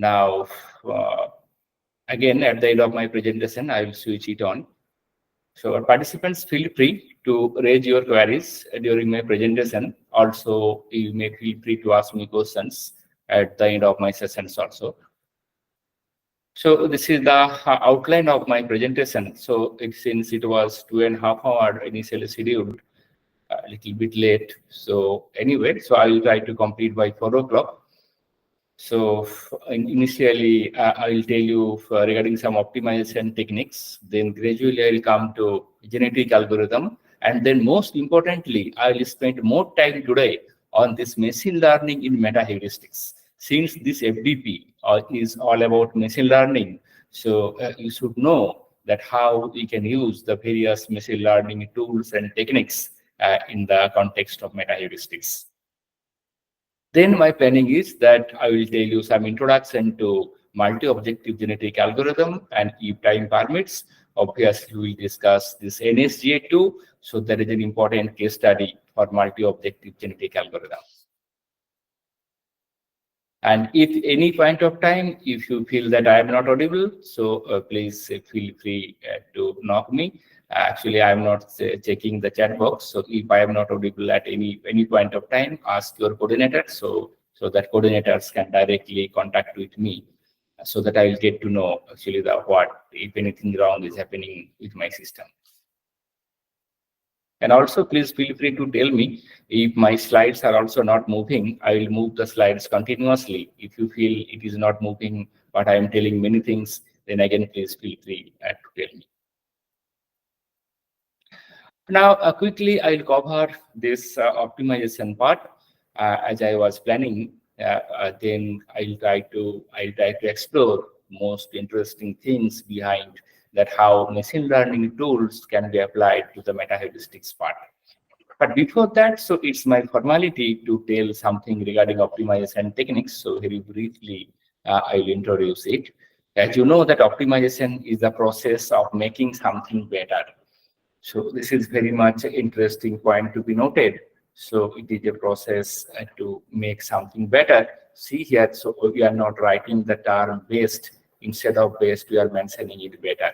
Now, again, at the end of my presentation, I will switch it on. So participants, feel free to raise your queries during my presentation. Also, you may feel free to ask me questions at the end of my sessions also. So this is the outline of my presentation. So since it was 2.5 hours initially scheduled, a little bit late. So anyway, so I will try to complete by 4 o'clock. So initially, I will tell you regarding some optimization techniques. Then gradually, I will come to genetic algorithm, and then most importantly, I will spend more time today on this machine learning in meta heuristics. Since this FDP is all about machine learning, so you should know that how we can use the various machine learning tools and techniques in the context of meta heuristics. Then my planning is that I will tell you some introduction to multi-objective genetic algorithm, and if time permits, obviously we will discuss this NSGA2. So there is an important case study for multi-objective genetic algorithm. And if any point of time, if you feel that I am not audible, so please feel free to knock me. Actually, I am not checking the chat box. So if I am not audible at any point of time, ask your coordinator so that coordinators can directly contact with me, so that I will get to know actually what, if anything wrong is happening with my system. And also, please feel free to tell me if my slides are also not moving. I will move the slides continuously. If you feel it is not moving, but I am telling many things, then again, please feel free to tell me. Now, quickly, I will cover this optimization part as I was planning. Then I'll try to explore most interesting things behind that, how machine learning tools can be applied to the meta heuristics part. But before that, so it's my formality to tell something regarding optimization techniques. So very briefly, I'll introduce it. As you know, that optimization is the process of making something better. So this is very much an interesting point to be noted. So it is a process to make something better. See here, so we are not writing the term best. Instead of best, we are mentioning it better.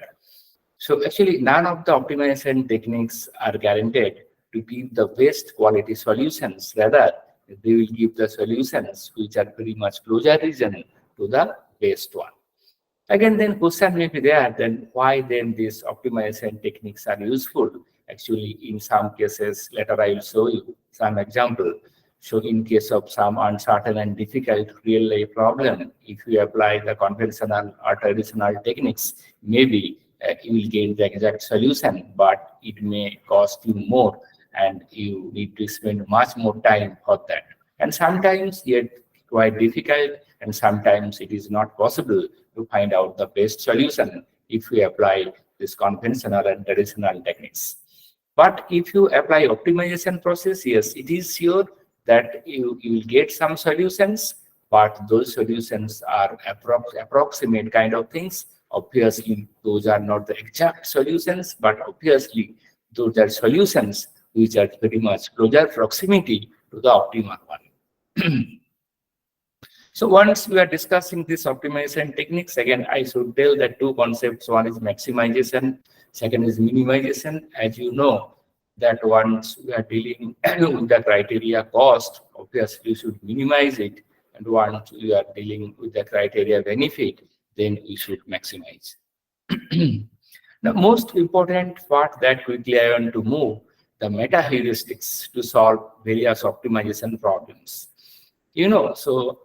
So actually, none of the optimization techniques are guaranteed to give the best quality solutions. Rather, they will give the solutions which are very much closer region to the best one. Again, then question may be there, then why then these optimization techniques are useful? Actually, in some cases, later I will show you some example. So in case of some uncertain and difficult real-life problem, if you apply the conventional or traditional techniques, maybe you will get the exact solution, but it may cost you more and you need to spend much more time for that. And sometimes yet quite difficult, and sometimes it is not possible to find out the best solution if we apply this conventional and traditional techniques. But if you apply optimization process, yes, it is sure that you will get some solutions, but those solutions are approximate kind of things. Obviously, those are not the exact solutions, but obviously those are solutions which are very much closer proximity to the optimal one. So once we are discussing this optimization techniques, again, I should tell that two concepts. One is maximization, second is minimization. As you know, that once we are dealing with the criteria cost, obviously you should minimize it. And once we are dealing with the criteria benefit, then we should maximize. The most important part that quickly I want to move, the meta heuristics to solve various optimization problems. You know, so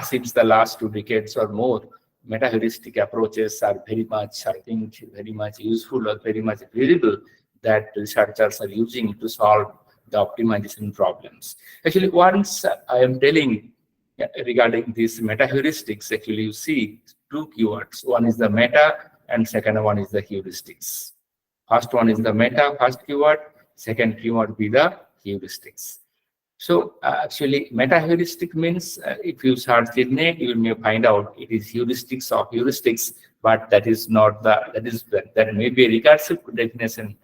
since the last 2 decades or more, meta heuristic approaches are very much, I think, very much useful or very much visible that researchers are using to solve the optimization problems. Actually, once I am telling regarding these meta heuristics, actually you see two keywords. One is the meta and second one is the heuristics. First one is the meta, first keyword, second keyword be the heuristics. So actually, meta heuristic means if you search in net, you may find out it is heuristics of heuristics, but that is not that may be a recursive definition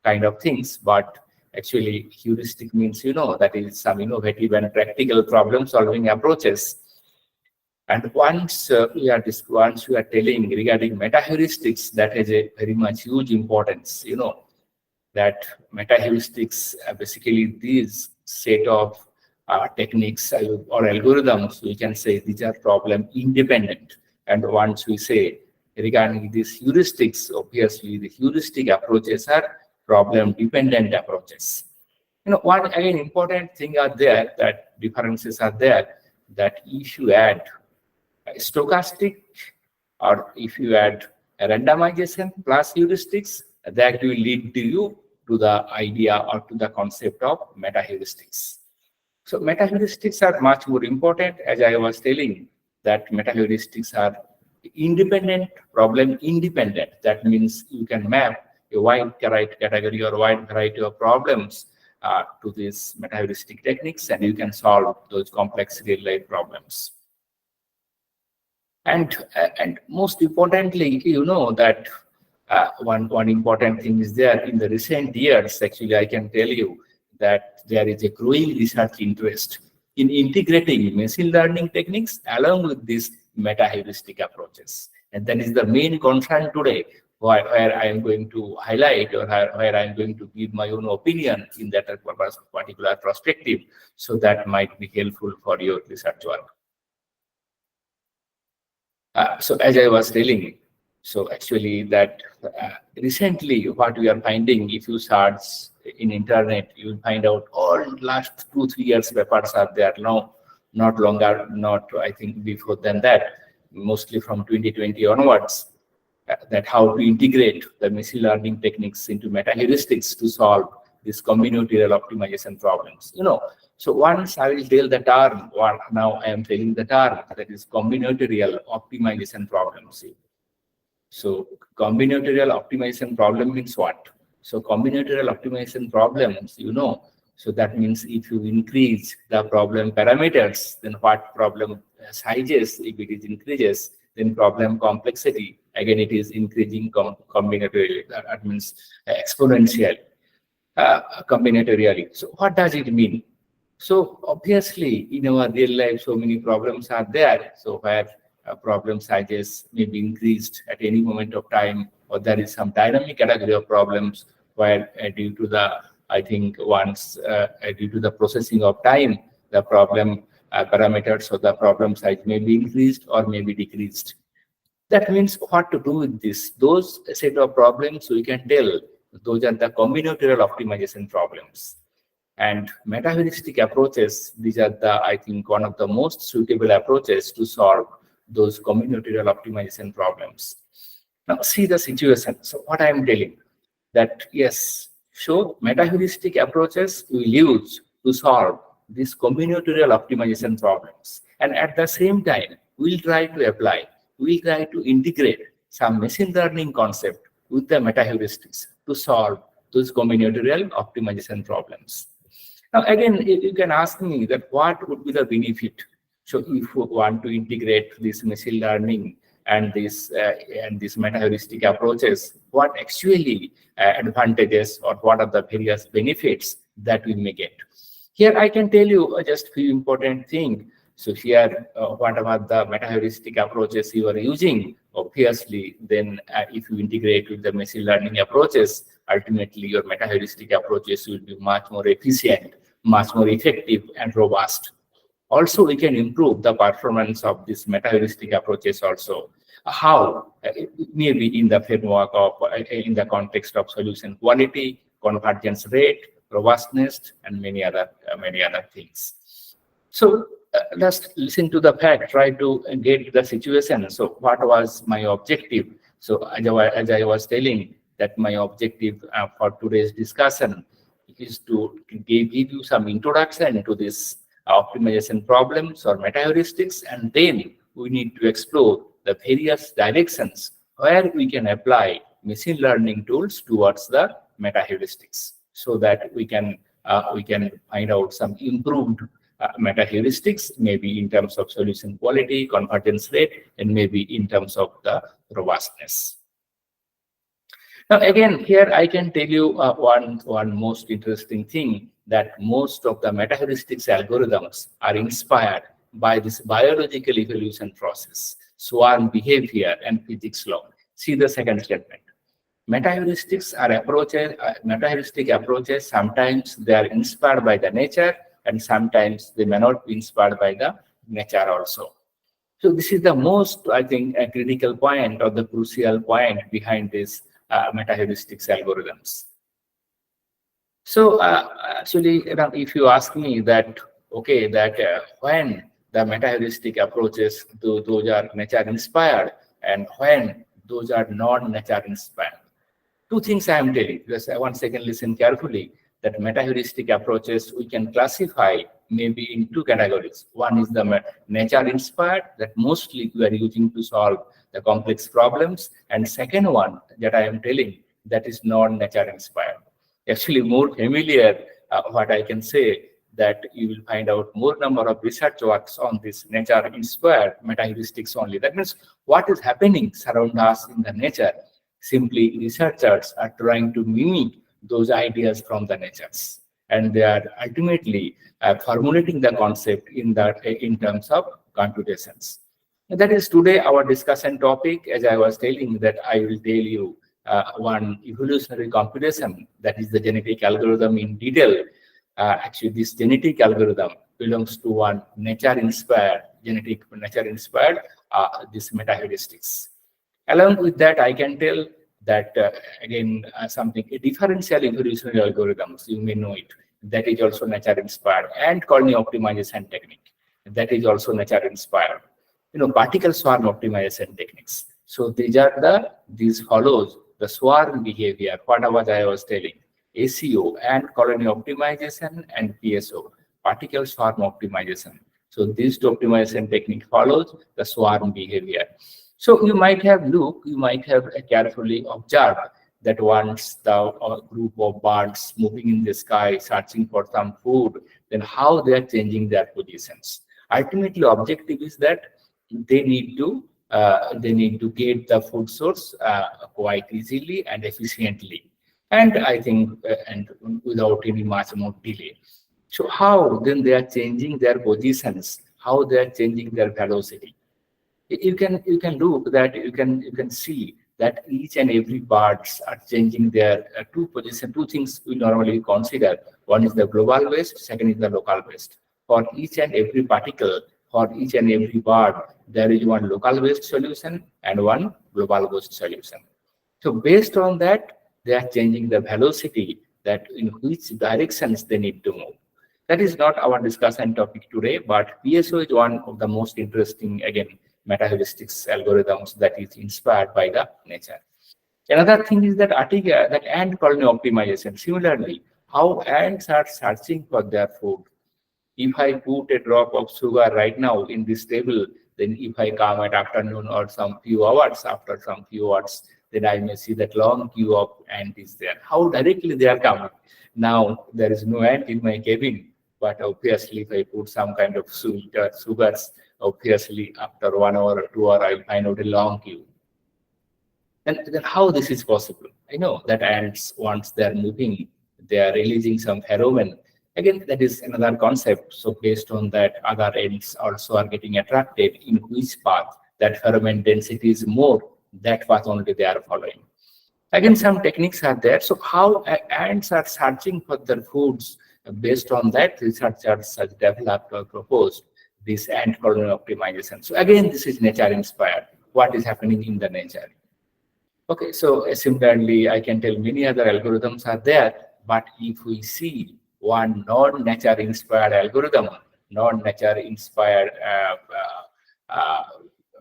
kind of things, but actually heuristic means, you know, that is some innovative and practical problem solving approaches. And once once we are telling regarding meta heuristics, that has a very much huge importance. That meta heuristics basically these set of techniques or algorithms. We can say these are problem independent. And once we say regarding these heuristics, obviously the heuristic approaches are problem dependent approaches. One again important thing are there, that differences are there, that if you add stochastic, or if you add a randomization plus heuristics, that will lead to you to the idea or to the concept of meta heuristics. So meta heuristics are much more important, as I was telling, that meta heuristics are independent, problem independent. That means you can map a wide category or wide variety of problems to these meta heuristic techniques, and you can solve those complex real life problems. And most importantly, that one important thing is there in the recent years. Actually, I can tell you that there is a growing research interest in integrating machine learning techniques along with these meta heuristic approaches, and that is the main concern today. Where I am going to highlight, or where I am going to give my own opinion in that particular perspective, so that might be helpful for your research work. So as I was telling, so actually that recently what we are finding, if you search in internet, you will find out all last 2-3 years papers are there now, not longer, not I think before than that, mostly from 2020 onwards, that how to integrate the machine learning techniques into meta heuristics to solve these combinatorial optimization problems. So once I will tell the term, or now I am telling the term, that is combinatorial optimization problems. So combinatorial optimization problem means what? So combinatorial optimization problems, so that means if you increase the problem parameters, then what problem sizes, if it is increases, then problem complexity, again it is increasing combinatorially, that means exponential combinatorially. So what does it mean? So obviously in our real life, so many problems are there. So where problem sizes may be increased at any moment of time, or there is some dynamic category of problems where due to the, I think once due to the processing of time, the problem parameters or the problem size may be increased or may be decreased. That means what to do with this? Those set of problems we can tell those are the combinatorial optimization problems. And meta-heuristic approaches, these are the, I think, one of the most suitable approaches to solve those combinatorial optimization problems. Now see the situation. So what I am telling, that yes, so meta-heuristic approaches we will use to solve these combinatorial optimization problems. And at the same time, we'll try to integrate some machine learning concept with the meta-heuristics to solve those combinatorial optimization problems. Now, again, you can ask me that what would be the benefit? So if we want to integrate this machine learning and this meta-heuristic approaches, what actually advantages or what are the various benefits that we may get? Here I can tell you just few important things. So here, whatever the meta-heuristic approaches you are using, obviously, then if you integrate with the machine learning approaches, ultimately your meta-heuristic approaches will be much more efficient, much more effective and robust. Also, we can improve the performance of these meta-heuristic approaches also. How? Maybe in the framework of, in the context of solution quality, convergence rate, robustness, and many other things. So let's listen to the fact, try to get the situation. So what was my objective? So as I was telling, that my objective for today's discussion is to give you some introduction to this optimization problems or meta-heuristics, and then we need to explore the various directions where we can apply machine learning tools towards the meta-heuristics, so that we can find out some improved meta-heuristics, maybe in terms of solution quality, convergence rate, and maybe in terms of the robustness. Now, again, here I can tell you one most interesting thing, that most of the meta-heuristics algorithms are inspired by this biological evolution process, swarm behavior, and physics law. See the second statement. Meta-heuristic approaches, sometimes they are inspired by the nature, and sometimes they may not be inspired by the nature also. So this is the most, I think, a critical point or the crucial point behind this meta-heuristics algorithms. So actually, if you ask me that, okay, that when the meta-heuristic approaches, those are nature-inspired, and when those are non-nature-inspired. Two things I am telling. Just once again, listen carefully. That meta-heuristic approaches we can classify maybe in two categories. One is the nature-inspired that mostly we are using to solve the complex problems, and second one that I am telling, that is non-nature-inspired. Actually, more familiar, what I can say, that you will find out more number of research works on this nature-inspired meta-heuristics only. That means what is happening around us in the nature. Simply, researchers are trying to mimic those ideas from the natures, and they are ultimately formulating the concept in terms of computations. And that is today our discussion topic. As I was telling, that I will tell you one evolutionary computation, that is the genetic algorithm in detail. Actually, this genetic algorithm belongs to one nature-inspired, this meta-heuristics. Along with that, I can tell that again something, a differential evolutionary algorithms, you may know it, that is also nature-inspired, and colony optimization technique, that is also nature-inspired. Particle swarm optimization techniques. So these follows the swarm behavior, what I was telling, ACO and colony optimization and PSO, particle swarm optimization. So these two optimization technique follows the swarm behavior. So you might have carefully observed that once the group of birds moving in the sky searching for some food, then how they are changing their positions. Ultimately, objective is that they need to get the food source quite easily and efficiently, and I think and without any much more delay. So how then they are changing their positions? How they are changing their velocity? You can look that you can see that each and every birds are changing their two things we normally consider. One is the global waste, second is the local waste. For each and every particle, for each and every bird, there is one local waste solution and one global waste solution. So based on that, they are changing the velocity, that in which directions they need to move. That is not our discussion topic today, but PSO is one of the most interesting, again, meta-heuristics algorithms that is inspired by the nature. Another thing is that ant colony optimization. Similarly, how ants are searching for their food. If I put a drop of sugar right now in this table, then if I come at afternoon or after some few hours, then I may see that long queue of ant is there. How directly they are coming? Now there is no ant in my cabin, but obviously if I put some kind of sugars, obviously after 1 hour or 2 hours, I'll find out a long queue. And then how this is possible? I know that ants, once they're moving, they are releasing some pheromone. Again, that is another concept. So based on that, other ants also are getting attracted in which path that pheromone density is more, that path only they are following. Again, some techniques are there. So how ants are searching for their foods, based on that, researchers have developed or proposed this ant colony optimization. So again, this is nature-inspired. What is happening in the nature? Okay, so similarly, I can tell many other algorithms are there, but if we see one non-nature-inspired algorithm, non-nature-inspired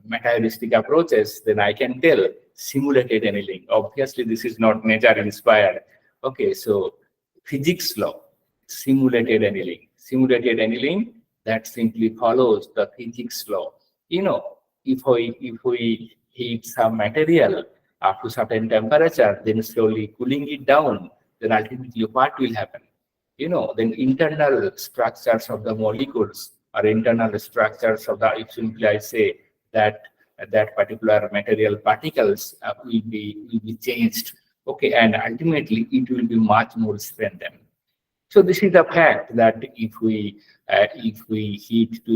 meta-heuristic approaches, then I can tell simulated annealing. Obviously, this is not nature-inspired. Okay, so physics law, simulated annealing. Simulated annealing, that simply follows the physics law. If we heat some material up to certain temperature, then slowly cooling it down, then ultimately what will happen? Then internal structures of the molecules or internal structures of the, if simply I say that particular material particles will be changed. Okay, and ultimately it will be much more strengthened. So this is the fact that if we heat to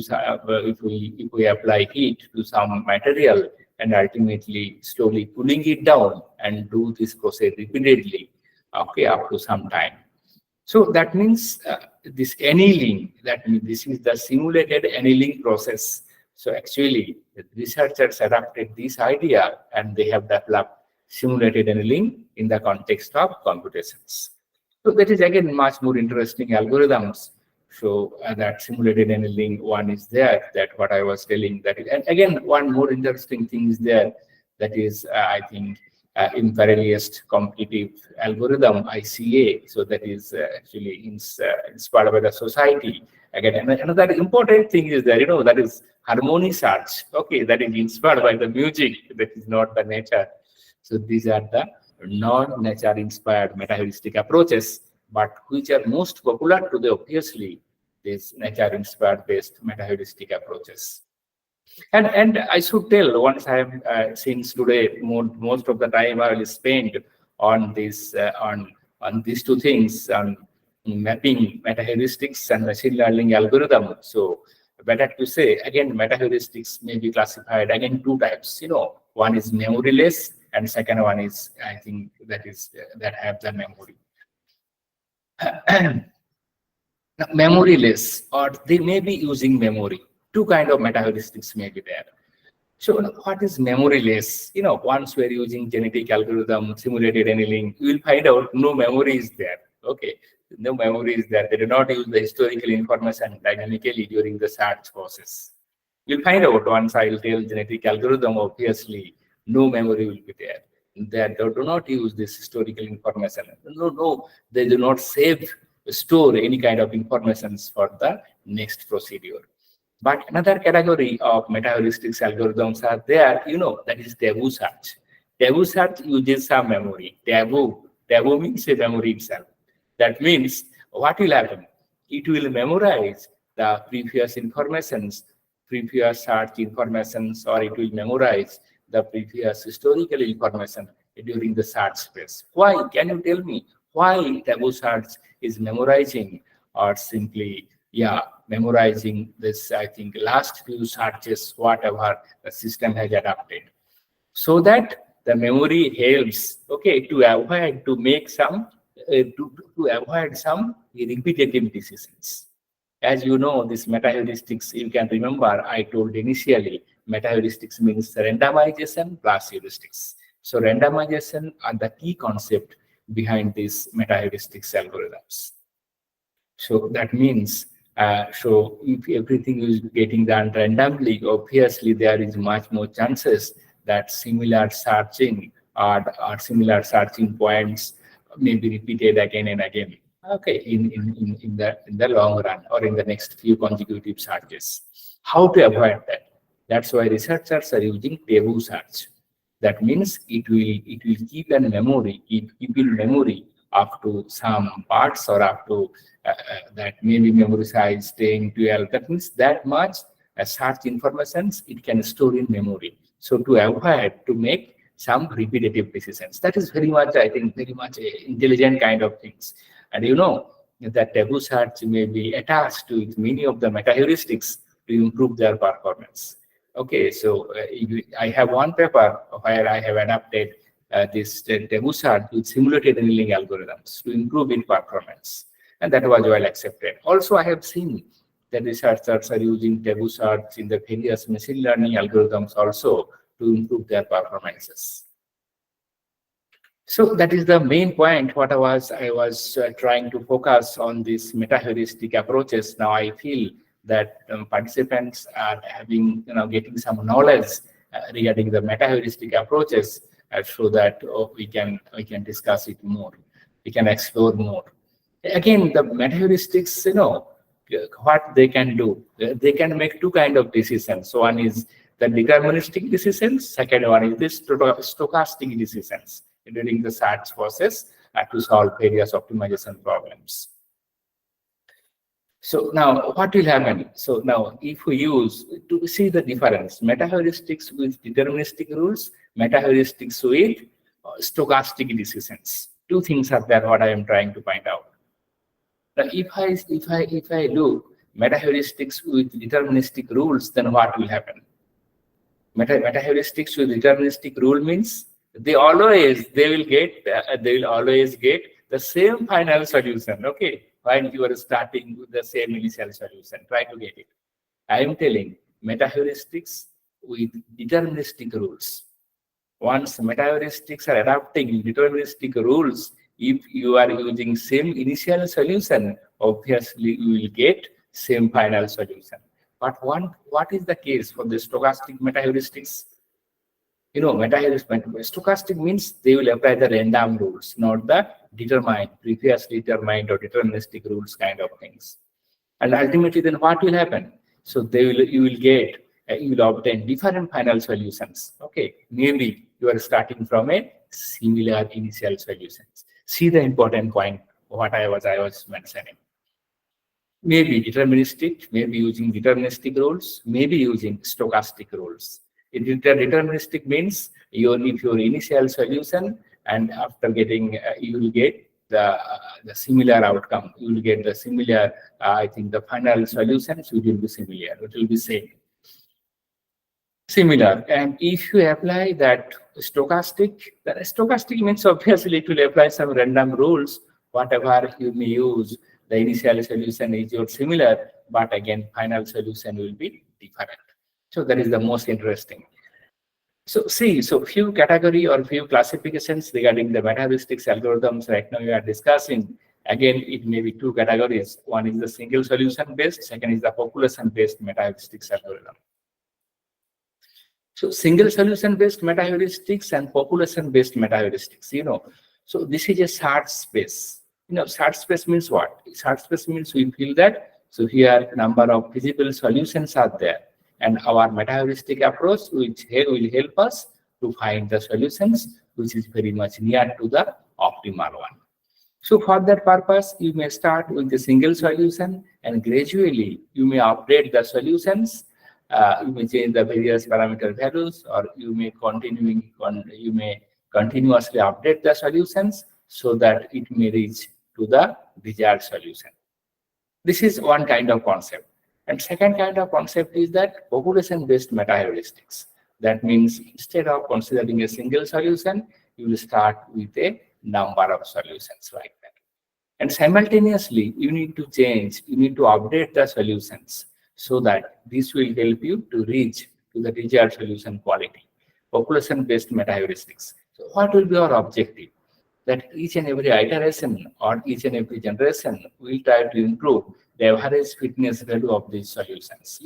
if we apply heat to some material and ultimately slowly cooling it down and do this process repeatedly, okay, up to some time. So that means this annealing, that means this is the simulated annealing process. So actually, the researchers adapted this idea and they have developed simulated annealing in the context of computations. So that is again much more interesting algorithms. So that simulated annealing one is there, that what I was telling that is, and again, one more interesting thing is there, that is, I think, imperialist competitive algorithm, ICA. So that is actually inspired by the society. Again, another important thing is that, that is harmony search. Okay, that is inspired by the music, that is not the nature. So these are the non-nature inspired meta-heuristic approaches, but which are most popular today, obviously, these nature inspired based meta-heuristic approaches. And I should tell, once I have since today most of the time I will spend on this on these two things, on mapping meta-heuristics and machine learning algorithm. So better to say again, meta-heuristics may be classified again two types. One is memoryless, and second one is, I think, that have the memory. Now, memoryless, or they may be using memory. Two kind of meta-heuristics may be there. So what is memoryless? Once we're using genetic algorithm, simulated annealing, you will find out no memory is there. Okay, no memory is there. They do not use the historical information dynamically during the search process. You'll find out once I will tell genetic algorithm, obviously, no memory will be there. They do not use this historical information. No, they do not store any kind of information for the next procedure. But another category of meta-heuristics algorithms are there, that is taboo search. Taboo search uses some memory. Taboo means a memory itself. That means what will happen? It will memorize the previous informations, previous search informations, or it will memorize the previous historical information during the search phase. Why? Can you tell me why taboo search is memorizing, or simply, memorizing this, I think, last few searches, whatever the system has adapted, so that the memory helps, okay, to avoid to make some to avoid some repetitive decisions. As you know, this meta-heuristics, you can remember I told initially, meta-heuristics means randomization plus heuristics. So randomization are the key concept behind these meta-heuristics algorithms. So that means, so if everything is getting done randomly, obviously there is much more chances that similar searching or similar searching points may be repeated again and again. Okay, in the long run, or in the next few consecutive searches. How to avoid that? That's why researchers are using taboo search. That means it will keep in memory, keep in memory up to some parts, or up to that maybe memory size 10, 12. That means that much search informations it can store in memory. So to avoid to make some repetitive decisions. That is very much, I think, very much intelligent kind of things. And that taboo search may be attached to many of the meta-heuristics to improve their performance. Okay, so I have one paper where I have adapted this taboo search with simulated annealing algorithms to improve in performance, and that was well accepted. Also, I have seen that researchers are using taboo search in the various machine learning algorithms also to improve their performances. So that is the main point. What I was trying to focus on these meta-heuristic approaches. Now I feel that participants are having, getting some knowledge regarding the meta-heuristic approaches, so that we can discuss it more. We can explore more. Again, the meta-heuristics, what they can do. They can make two kind of decisions. So one is the deterministic decisions. Second one is this stochastic decisions during the search process to solve various optimization problems. So now what will happen? So now if we use to see the difference, meta-heuristics with deterministic rules, meta-heuristics with stochastic decisions. Two things are there what I am trying to find out. Now, if I look meta heuristics with deterministic rules, then what will happen? Meta heuristics with deterministic rule means they will always get the same final solution. Okay, while you are starting with the same initial solution, try to get it. I am telling meta heuristics with deterministic rules. Once meta heuristics are adopting deterministic rules, if you are using same initial solution, obviously you will get same final solution. But what is the case for the stochastic meta heuristics? You know, stochastic means they will apply the random rules, not the previously determined or deterministic rules kind of things. And ultimately, then what will happen? So you will obtain different final solutions. Okay, maybe you are starting from a similar initial solutions. See the important point what I was mentioning. Maybe deterministic, maybe using deterministic rules, maybe using stochastic rules. Deterministic means if your initial solution, and after getting, you will get the similar outcome. You will get the similar. I think the final solutions will be similar. It will be same. Similar. And if you apply that stochastic, then stochastic means obviously it will apply some random rules. Whatever you may use, the initial solution is your similar, but again, final solution will be different. So that is the most interesting. So few category or few classifications regarding the meta heuristics algorithms right now we are discussing. Again, it may be two categories. One is the single solution based, second is the population based meta heuristics algorithm. So single solution based meta heuristics and population based meta heuristics, so this is a search space. Search space means what? Search space means we feel that, so here number of feasible solutions are there. And our meta-heuristic approach which will help us to find the solutions which is very much near to the optimal one. So for that purpose, you may start with a single solution and gradually you may update the solutions. You may change the various parameter values, or you may continuously update the solutions so that it may reach to the desired solution. This is one kind of concept. And second kind of concept is that population-based meta-heuristics. That means instead of considering a single solution, you will start with a number of solutions like that. And simultaneously, you need to update the solutions so that this will help you to reach to the desired solution quality. Population-based meta-heuristics. So what will be our objective? That each and every iteration or each and every generation will try to improve the average fitness value of these solutions.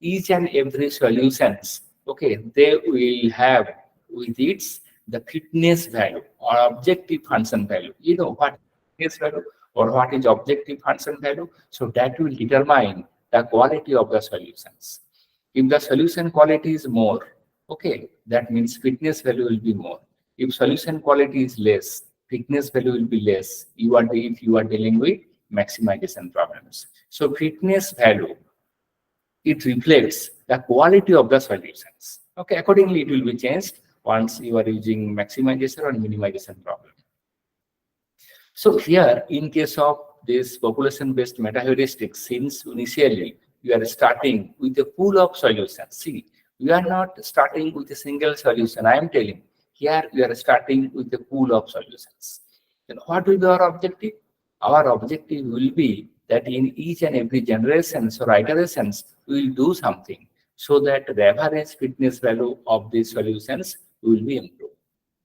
Each and every solutions, okay, they will have with its the fitness value or objective function value. What is value or what is objective function value? So that will determine the quality of the solutions. If the solution quality is more, okay, that means fitness value will be more. If solution quality is less, fitness value will be less. If you are dealing with maximization problems. So fitness value, it reflects the quality of the solutions. Okay, accordingly it will be changed once you are using maximization or minimization problem. So here, in case of this population-based meta-heuristics, since initially you are starting with a pool of solutions. See, we are not starting with a single solution. I am telling, here we are starting with a pool of solutions. Then what will be our objective? Our objective will be that in each and every generations or iterations, we will do something so that the average fitness value of these solutions will be improved.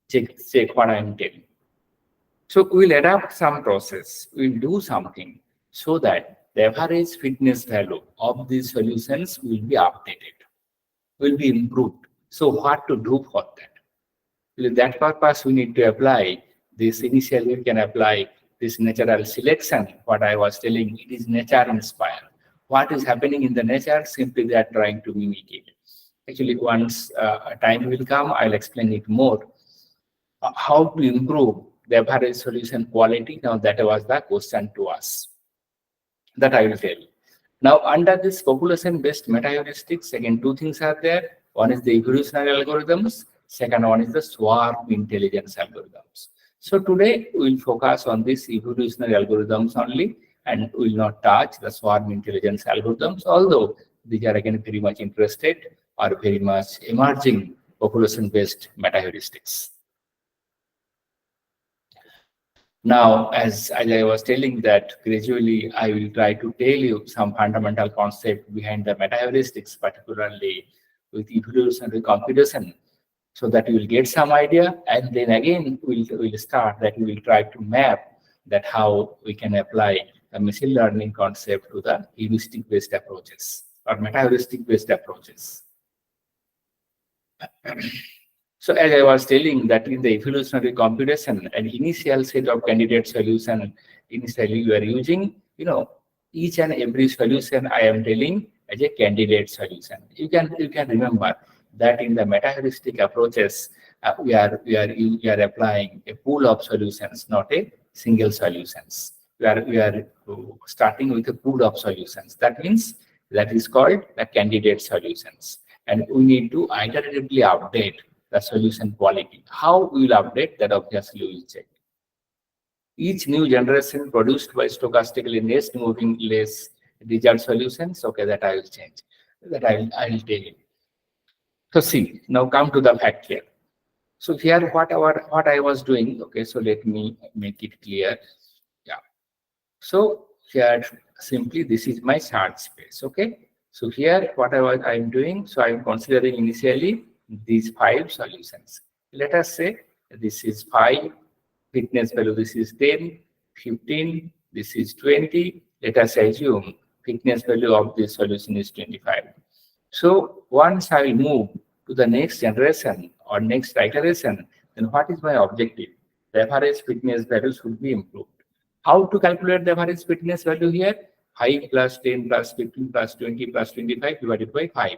Check what I am telling. So we will adapt some process. We will do something so that the average fitness value of these solutions will be updated, will be improved. So what to do for that? With that purpose, we need to apply this initially. We can apply this natural selection. What I was telling, it is nature inspired. What is happening in the nature? Simply they are trying to mimic it. Actually, once time will come, I'll explain it more. How to improve the average solution quality? Now that was the question to us. That I will tell. Now under this population-based meta-heuristics, again, two things are there. One is the evolutionary algorithms. Second one is the swarm intelligence algorithms. So today we will focus on this evolutionary algorithms only. and will not touch the swarm intelligence algorithms, although these are again very much interested or very much emerging population-based meta-heuristics. Now, as I was telling that gradually I will try to tell you some fundamental concept behind the meta-heuristics, particularly with evolutionary computation, so that you will get some idea, and then again we'll start that we will try to map that how we can apply the machine learning concept to the heuristic-based approaches or meta-heuristic-based approaches. So as I was telling that in the evolutionary computation, an initial set of candidate solution initially you are using, each and every solution I am telling as a candidate solution. You can remember that in the meta-heuristic approaches, we are applying a pool of solutions, not a single solutions. We are starting with a pool of solutions. That means that is called the candidate solutions, and we need to iteratively update the solution quality. How we will update that? Obviously we will check. Each new generation produced by stochastically next moving less result solutions. Okay, that I will change. That I will tell you. So see, now come to the fact here. So here what I was doing. Okay, so let me make it clear. Yeah. So here simply this is my search space. Okay. So here what I'm doing. So I'm considering initially these 5 solutions. Let us say this is 5, fitness value, this is 10, 15, this is 20. Let us assume fitness value of this solution is 25. So once I will move to the next generation or next iteration, then what is my objective? The average fitness value should be improved. How to calculate the average fitness value here? 5 plus 10 plus 15 plus 20 plus 25 divided by 5.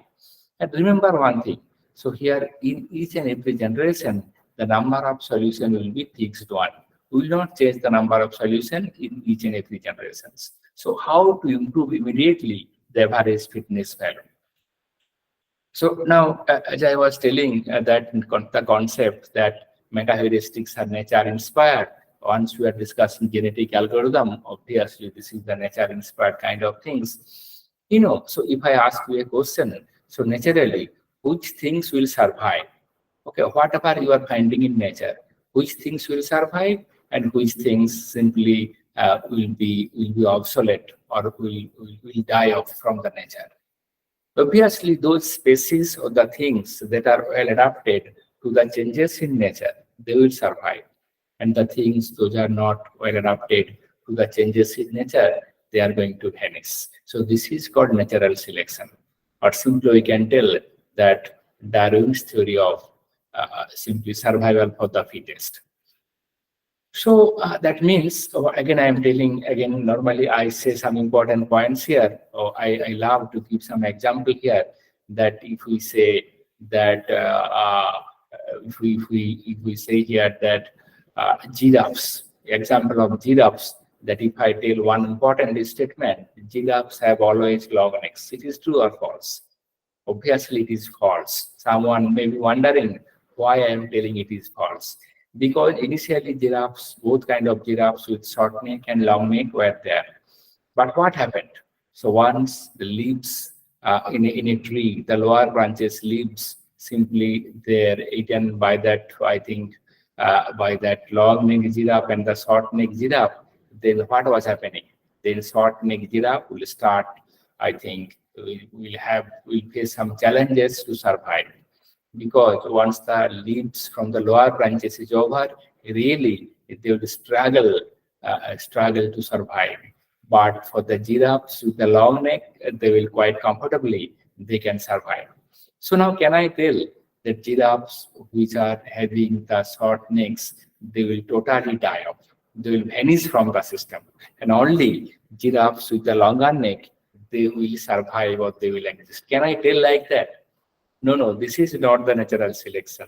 And remember one thing. So here in each and every generation, the number of solution will be fixed one. We will not change the number of solution in each and every generations. So how to improve immediately the average fitness value? So now, as I was telling that the concept that meta-heuristics are nature-inspired, once we are discussing genetic algorithm, obviously this is the nature-inspired kind of things. So if I ask you a question, so naturally, which things will survive? Okay, whatever you are finding in nature, which things will survive and which things simply will be obsolete or will die off from the nature. Obviously, those species or the things that are well adapted to the changes in nature, they will survive. And the things those are not well adapted to the changes in nature, they are going to vanish. So this is called natural selection. Or simply we can tell that Darwin's theory of simply survival for the fittest. So that means, again, I am telling, again, normally I say some important points here. I love to give some example here that if we say that, if we say here that giraffes, example of giraffes, that if I tell one important statement, giraffes have always long necks. It is true or false? Obviously, it is false. Someone may be wondering why I am telling it is false. Because initially giraffes, both kind of giraffes with short neck and long neck were there. But what happened? So once the leaves in a tree, the lower branches leaves simply they're eaten by that, I think, by that long neck giraffe and the short neck giraffe, then what was happening? Then short neck giraffe will start, I think, will face some challenges to survive. Because once the leaves from the lower branches is over, really they will struggle to survive. But for the giraffes with the long neck, they will quite comfortably, they can survive. So now can I tell that giraffes which are having the short necks, they will totally die off. They will vanish from the system. And only giraffes with the longer neck, they will survive or they will exist. Can I tell like that? No, this is not the natural selection.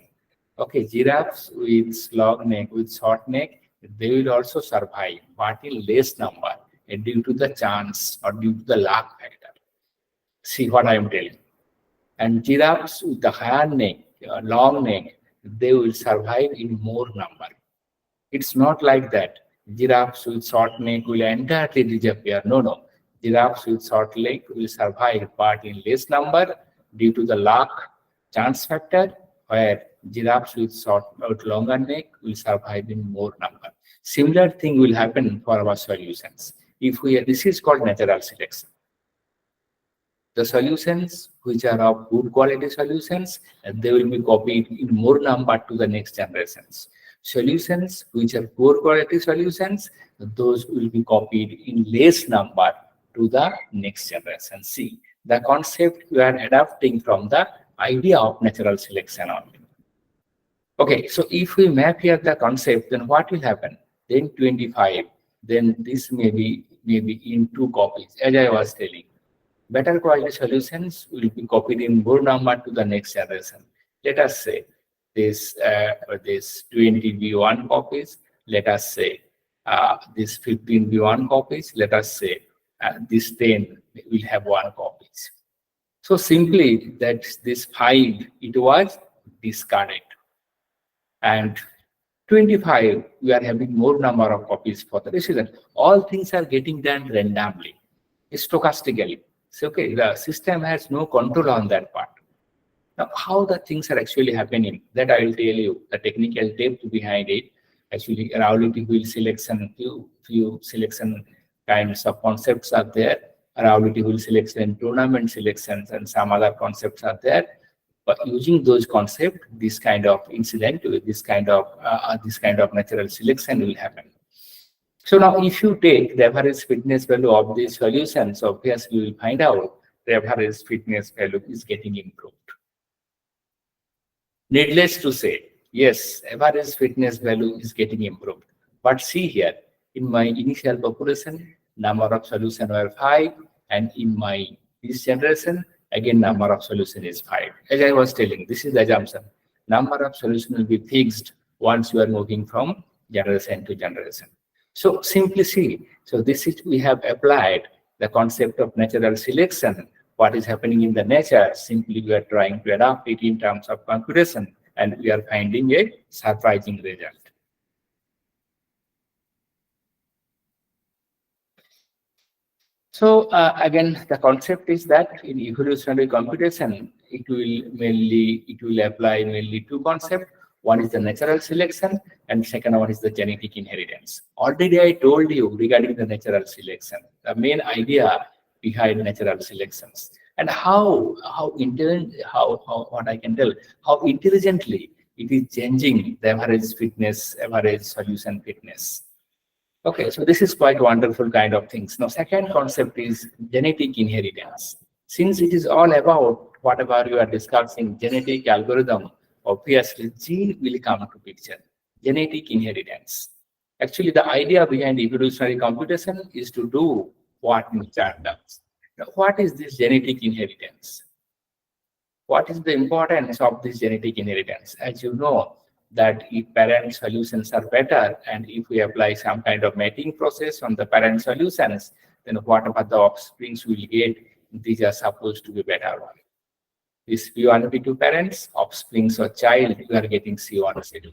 Okay, giraffes with long neck, with short neck, they will also survive, but in less number, and due to the chance or due to the luck factor. See what I am telling. And giraffes with the higher neck, long neck, they will survive in more number. It's not like that. giraffes with short neck will entirely disappear. No, no. Giraffes with short leg will survive, but in less number due to the luck chance factor, where giraffes with longer neck will survive in more number. Similar thing will happen for our solutions. This is called natural selection. The solutions which are of good quality solutions, and they will be copied in more number to the next generations. Solutions which are poor quality solutions, those will be copied in less number to the next generation. See, the concept we are adapting from the idea of natural selection only. Okay, so if we map here the concept, then what will happen? Then 25, then this may be in 2 copies, as I was telling. Better quality solutions will be copied in more number to the next generation. Let us say this 20 be 1 copies. Let us say this 15 be 1 copies. Let us say this 10 will have 1 copies. So simply that this 5 it was discarded, and 25 we are having more number of copies for the decision. All things are getting done randomly, stochastically. So, okay, the system has no control on that part. Now, how the things are actually happening, that I will tell you, the technical depth behind it. Actually, Rowley wheel selection, few selection kinds of concepts are there. Rowley wheel selection, tournament selections, and some other concepts are there. But using those concepts, this kind of incident, this kind of natural selection will happen. So now if you take the average fitness value of these solutions, obviously you will find out the average fitness value is getting improved. Needless to say, yes, average fitness value is getting improved. But see here, in my initial population, number of solutions were 5, and in this generation, again number of solutions is 5. As I was telling, this is the assumption. Number of solutions will be fixed once you are moving from generation to generation. So simply see, so this is, we have applied the concept of natural selection. What is happening in the nature, simply we are trying to adapt it in terms of computation, and we are finding a surprising result. So again, the concept is that in evolutionary computation, it will apply mainly 2 concepts. One is the natural selection, and second one is the genetic inheritance. Already I told you regarding the natural selection, the main idea behind natural selections, and what I can tell, how intelligently it is changing the average solution fitness. Okay, so this is quite wonderful kind of things. Now, second concept is genetic inheritance. Since it is all about whatever you are discussing, genetic algorithm, obviously gene will come to picture. Genetic inheritance. Actually, the idea behind evolutionary computation is to do what nature does. Now, what is this genetic inheritance? What is the importance of this genetic inheritance? As you know, that if parent solutions are better, and if we apply some kind of mating process on the parent solutions, then whatever the offsprings we will get, these are supposed to be better one. This P1, P2 parents, offsprings or child, you are getting C1, C2.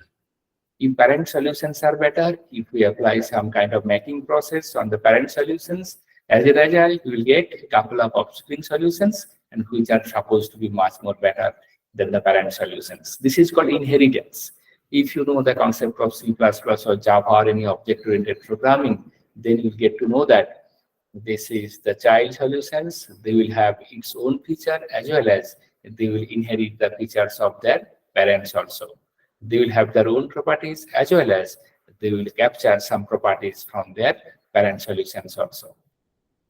If parent solutions are better, if we apply some kind of mating process on the parent solutions, as a result, we will get a couple of offspring solutions, and which are supposed to be much more better than the parent solutions. This is called inheritance. If you know the concept of C++ or Java or any object-oriented programming, then you'll get to know that this is the child solutions. They will have its own feature, as well as they will inherit the features of their parents also. They will have their own properties, as well as they will capture some properties from their parent solutions also.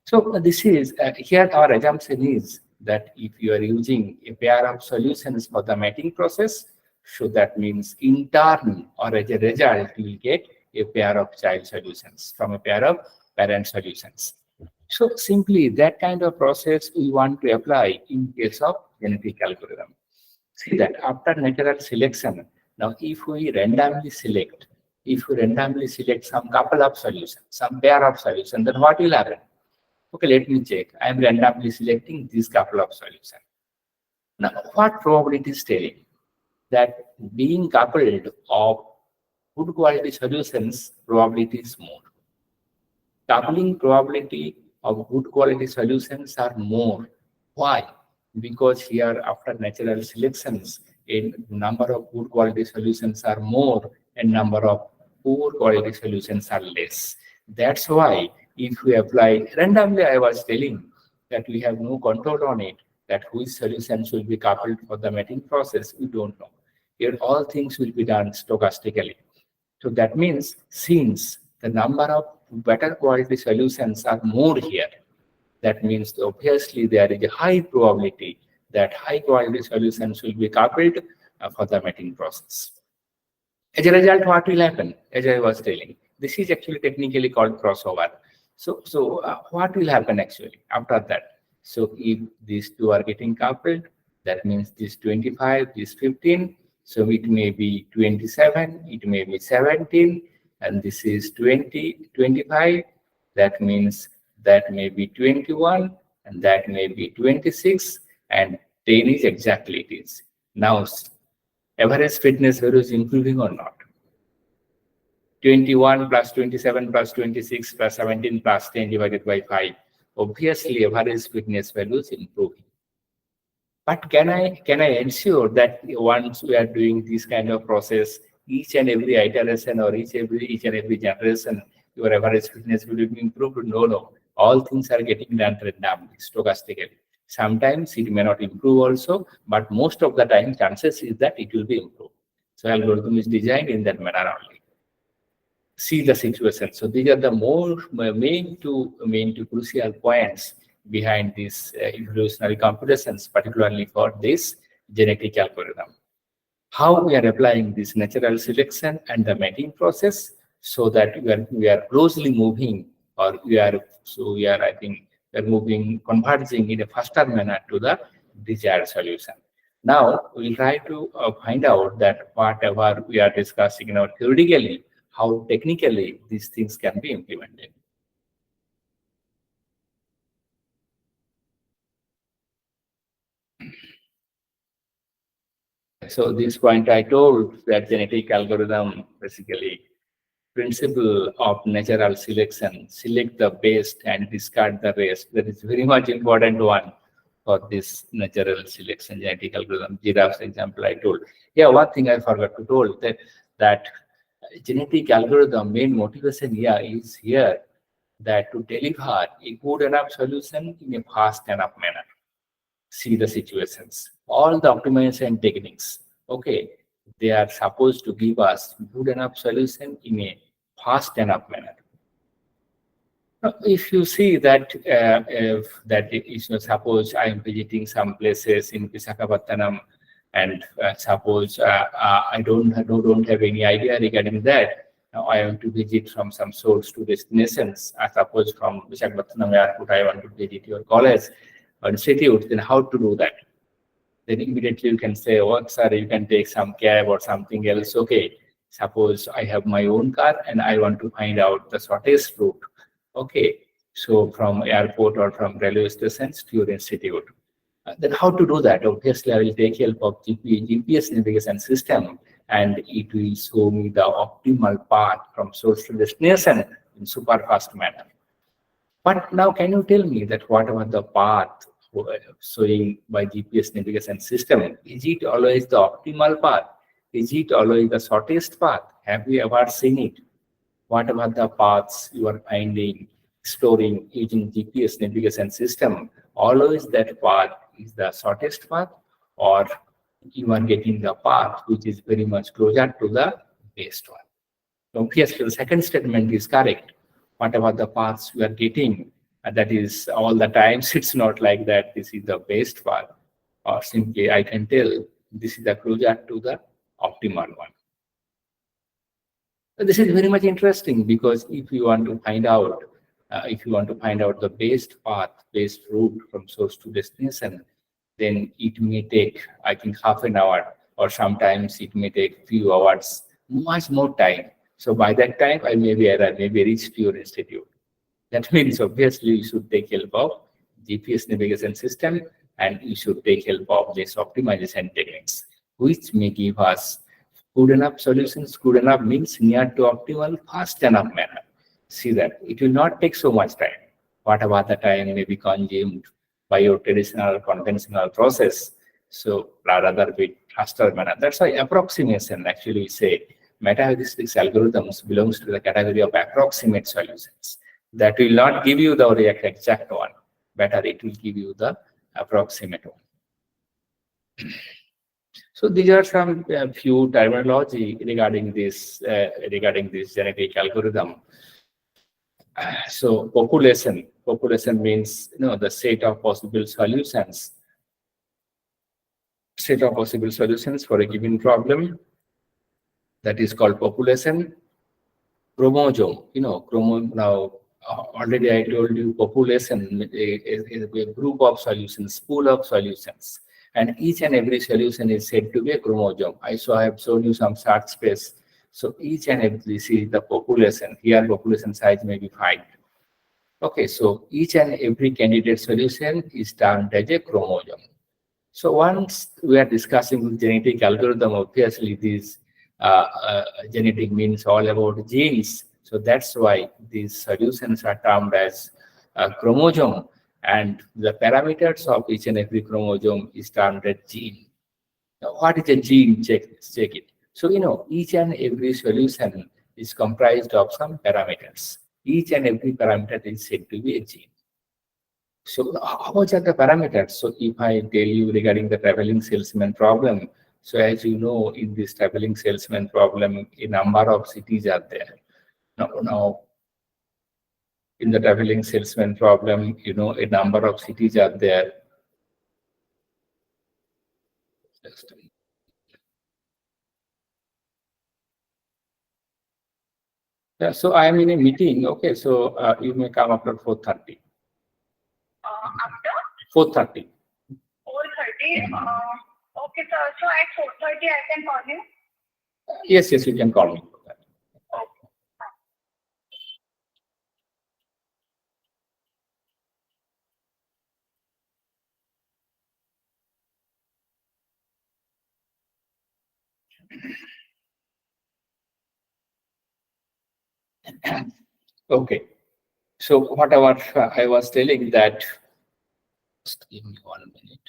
So this is, here our assumption is that if you are using a pair of solutions for the mating process, so that means in turn, or as a result, you will get a pair of child solutions from a pair of parent solutions. So simply that kind of process we want to apply in case of genetic algorithm. See that after natural selection, now if we randomly select some couple of solutions, some pair of solutions, then what will happen? Okay, let me check. I am randomly selecting these couple of solutions. Now, what probability is telling? That being coupled of good quality solutions, probability is more. Doubling probability of good quality solutions are more. Why? Because here after natural selections, a number of good quality solutions are more and number of poor quality solutions are less. That's why if we apply randomly, I was telling that we have no control on it, that which solutions will be coupled for the mating process, we don't know. Here all things will be done stochastically. So that means since the number of better quality solutions are more here, that means obviously there is a high probability that high quality solutions will be coupled for the mating process. As a result, what will happen? As I was telling, this is actually technically called crossover. So what will happen actually after that? So if these two are getting coupled, that means this 25, this 15. So it may be 27, it may be 17, and this is 20, 25. That means that may be 21, and that may be 26, and 10 is exactly it is. Now, average fitness value is improving or not? 21 plus 27 plus 26 plus 17 plus 10 divided by 5. Obviously, average fitness value is improving. But can I ensure that once we are doing this kind of process, each and every iteration or each and every generation, your average fitness will be improved? No. All things are getting done randomly, stochastically. Sometimes it may not improve also, but most of the time chances is that it will be improved. So algorithm is designed in that manner only. See the situation. So these are the main two crucial points behind these evolutionary computations, particularly for this genetic algorithm. How we are applying this natural selection and the mating process so that we are closely moving, or we are moving, converging in a faster manner to the desired solution. Now we'll try to find out that whatever we are discussing now theoretically, how technically these things can be implemented. So this point I told that genetic algorithm basically principle of natural selection, select the best and discard the rest. That is very much important one for this natural selection genetic algorithm. Giraffe's example I told. Yeah, one thing I forgot to told that genetic algorithm main motivation here is that to deliver a good enough solution in a fast enough manner. See the situations. All the optimization techniques, okay, they are supposed to give us good enough solution in a fast enough manner. Now, if you see that suppose I am visiting some places in Visakhapatnam, and suppose I don't have any idea regarding that. Now I want to visit from some source to destinations. I suppose from Visakhapatnam airport I want to visit your college or institute. Then how to do that? Then immediately you can say, "Oh, sir, you can take some cab or something else." Okay. Suppose I have my own car and I want to find out the shortest route. Okay. So from airport or from railway stations to your institute. Then how to do that? Obviously, I will take help of GPS navigation system, and it will show me the optimal path from source to destination in super fast manner. But now, can you tell me that whatever the path showing by GPS navigation system, is it always the optimal path? Is it always the shortest path? Have you ever seen it? Whatever the paths you are finding, exploring using GPS navigation system, always that path is the shortest path, or you are getting the path which is very much closer to the best one. Obviously, the second statement is correct. Whatever the paths you are getting, that is all the times, it's not like that this is the best path, or simply I can tell this is the closer to the optimal one. This is very much interesting because if you want to find out the best path, best route from source to destination, then it may take, I think, half an hour, or sometimes it may take few hours, much more time. So by that time, I may be reached to your institute. That means obviously you should take help of GPS navigation system, and you should take help of this optimization techniques, which may give us Good enough solutions, good enough means near to optimal, fast enough manner. See that it will not take so much time. What about the time may be consumed by your traditional conventional process? So rather be faster manner. That's why approximation actually we say meta-heuristics algorithms belongs to the category of approximate solutions. That will not give you the exact one, better it will give you the approximate one. So these are some few terminology regarding this genetic algorithm. So population means the set of possible solutions for a given problem. That is called population. Chromosome, now already I told you population is a group of solutions, pool of solutions, and each and every solution is said to be a chromosome. I have shown you some chart space. So each and every, this is the population. Here population size may be 5. Okay, so each and every candidate solution is termed as a chromosome. So once we are discussing genetic algorithm, obviously this genetic means all about genes. So that's why these solutions are termed as chromosome, and the parameters of each and every chromosome is termed as gene. Now, what is a gene? Check it. So each and every solution is comprised of some parameters. Each and every parameter is said to be a gene. So how much are the parameters? So if I tell you regarding the traveling salesman problem, so as you know, in this traveling salesman problem, a number of cities are there. Now in the traveling salesman problem, a number of cities are there. Yeah, so I am in a meeting. Okay, so you may come after 4:30. After 4:30. 4:30. Okay, sir. So at 4:30 I can call you? Yes, you can call me. Okay. So whatever I was telling that, just give me 1 minute.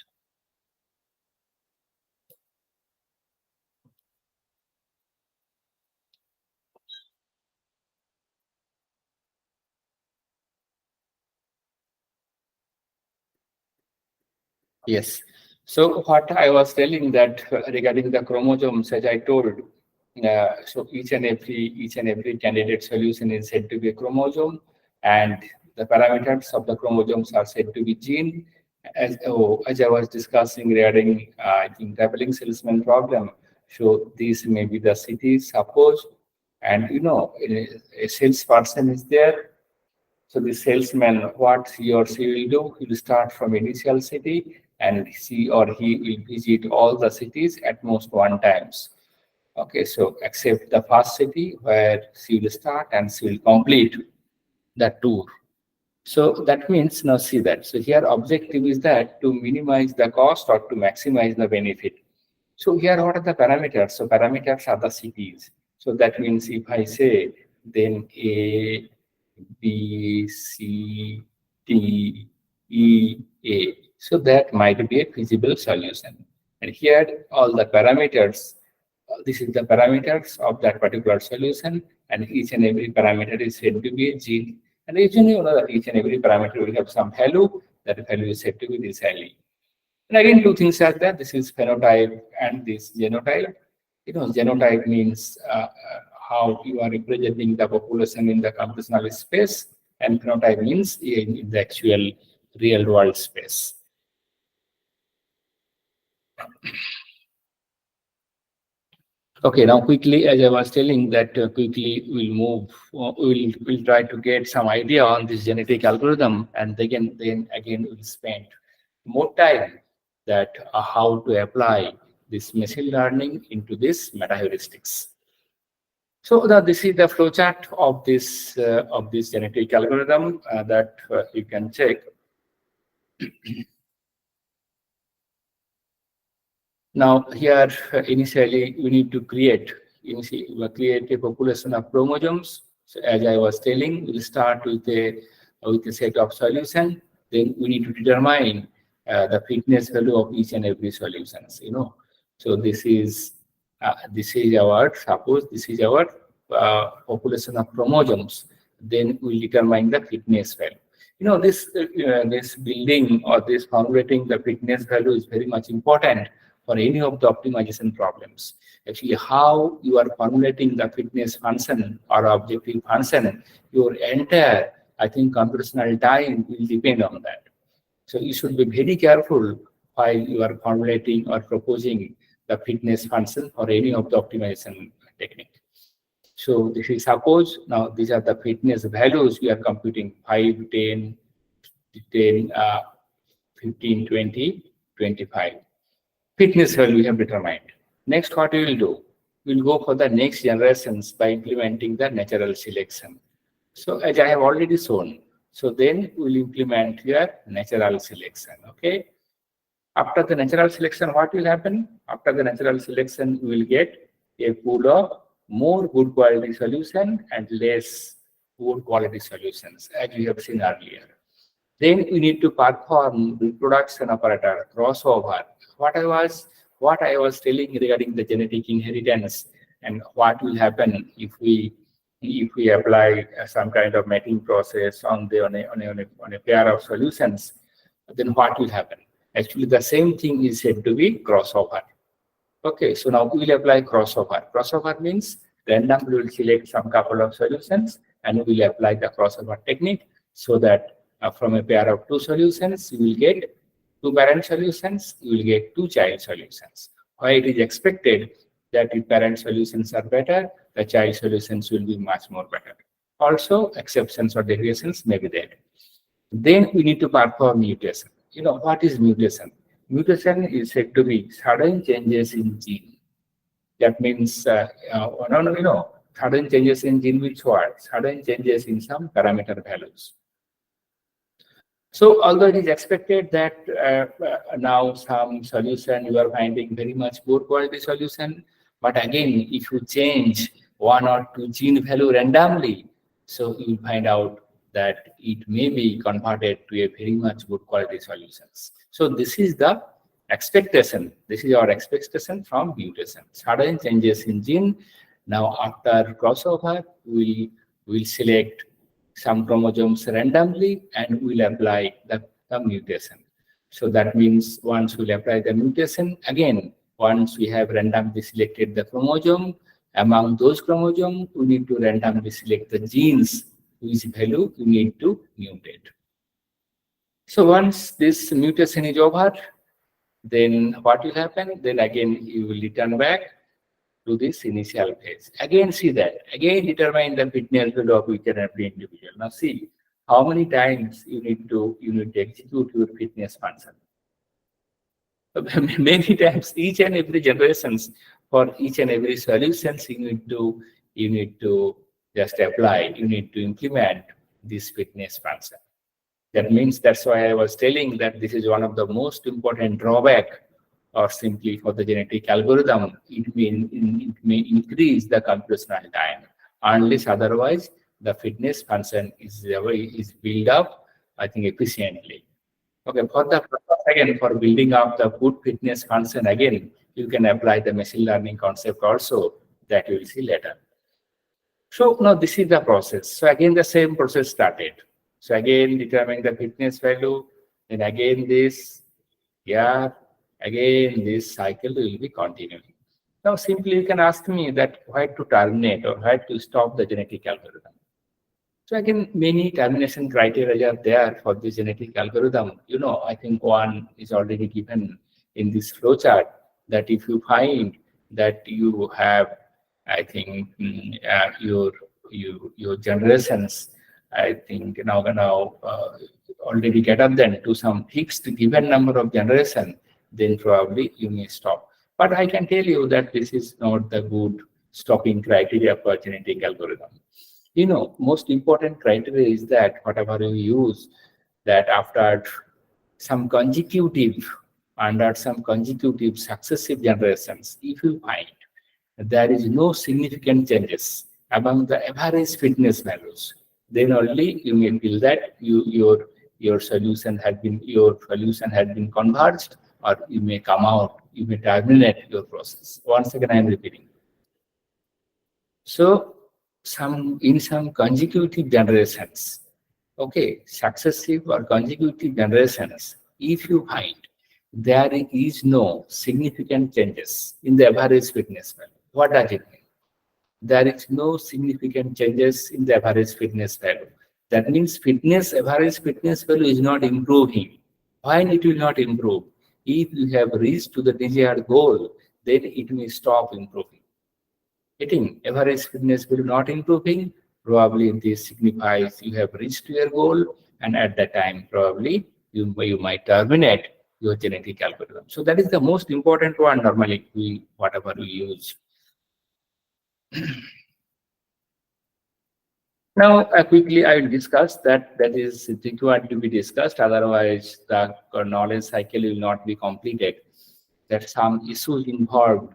Yes. So what I was telling that regarding the chromosomes, as I told, so each and every candidate solution is said to be a chromosome, and the parameters of the chromosomes are said to be gene. As I was discussing regarding in traveling salesman problem, so these may be the cities, suppose, and a salesperson is there. So the salesman, what he or she will do, he will start from initial city and she or he will visit all the cities at most 1 times. Okay, so except the first city where she will start and she will complete the tour. So that means, now see that. So here objective is that to minimize the cost or to maximize the benefit. So here what are the parameters? So parameters are the cities. So that means if I say then A, B, C, D, E, A. So that might be a feasible solution. And here all the parameters, this is the parameters of that particular solution, and each and every parameter is said to be a gene. And usually you know that each and every parameter will have some value, that value is said to be this value. And again, 2 things are there. This is phenotype and this genotype. Genotype means how you are representing the population in the computational space, and phenotype means in the actual real world space. Okay, now quickly, as I was telling that quickly we'll move, we'll try to get some idea on this genetic algorithm, and then again we'll spend more time that how to apply this machine learning into this meta-heuristics. So this is the flowchart of this genetic algorithm that you can check. Now here initially we need to create a population of chromosomes. So as I was telling, we'll start with a set of solution. Then we need to determine the fitness value of each and every solutions. So this is our suppose this is our population of chromosomes. Then we'll determine the fitness value. This building or this formulating the fitness value is very much important for any of the optimization problems. Actually, how you are formulating the fitness function or objective function, your entire, I think, computational time will depend on that. So you should be very careful while you are formulating or proposing the fitness function for any of the optimization technique. So this is suppose now these are the fitness values we are computing 5, 10, 10, 15, 20, 25. Fitness value we have determined. Next, what we will do? We'll go for the next generations by implementing the natural selection. So as I have already shown, so then we'll implement here natural selection. Okay. After the natural selection, what will happen? After the natural selection, we will get a pool of more good quality solution and less poor quality solutions, as we have seen earlier. Then we need to perform reproduction operator crossover. What I was telling regarding the genetic inheritance and what will happen if we apply some kind of mating process on a pair of solutions, then what will happen? Actually, the same thing is said to be crossover. Okay, so now we will apply crossover. Crossover means randomly we will select some couple of solutions and we will apply the crossover technique so that from a pair of two solutions, you will get two parent solutions, you will get two child solutions. Why it is expected that if parent solutions are better, the child solutions will be much more better. Also, exceptions or deviations may be there. Then we need to perform mutation. What is mutation? Mutation is said to be sudden changes in gene. That means, sudden changes in gene which what? Sudden changes in some parameter values. So although it is expected that now some solution you are finding very much poor quality solution, but again, if you change one or two gene value randomly, so you will find out that it may be converted to a very much good quality solutions. So this is the expectation. This is our expectation from mutation. Sudden changes in gene. Now after crossover, we will select some chromosomes randomly and we'll apply the mutation. So that means once we'll apply the mutation, again, once we have randomly selected the chromosome, among those chromosomes, we need to randomly select the genes whose value we need to mutate. So once this mutation is over, then what will happen? Then again, you will return back to this initial phase. Again, see that. Again, determine the fitness value of each and every individual. Now, see how many times you need to execute your fitness function. Many times, each and every generations for each and every solutions you need to just apply. You need to implement this fitness function. That means that's why I was telling that this is one of the most important drawback or simply for the genetic algorithm, it may increase the computational time. Unless otherwise, the fitness function is built up, I think, efficiently. Okay, for building up the good fitness function, again, you can apply the machine learning concept also that you will see later. So now this is the process. So again, the same process started. So again, determining the fitness value, then again this, yeah, again this cycle will be continuing. Now simply you can ask me that why to terminate or why to stop the genetic algorithm. So again, many termination criteria are there for the genetic algorithm. I think one is already given in this flowchart that if you find that you have, I think, your generations, I think now already get up then to some fixed given number of generation, then probably you may stop. But I can tell you that this is not the good stopping criteria for genetic algorithm. Most important criteria is that whatever you use, that after some consecutive under some consecutive successive generations, if you find there is no significant changes among the average fitness values, then only you may feel that your solution had been converged, or you may come out, you may terminate your process. Once again, I am repeating. So in some consecutive generations, okay, successive or consecutive generations, if you find there is no significant changes in the average fitness value, what does it mean? There is no significant changes in the average fitness value. That means average fitness value is not improving. Why it will not improve? If you have reached to the desired goal, then it may stop improving. Getting average fitness value not improving, probably this signifies you have reached your goal, and at that time, probably you might terminate your genetic algorithm. So that is the most important one normally whatever we use. Now, quickly, I will discuss that is required to be discussed. Otherwise, the knowledge cycle will not be completed. That some issues involved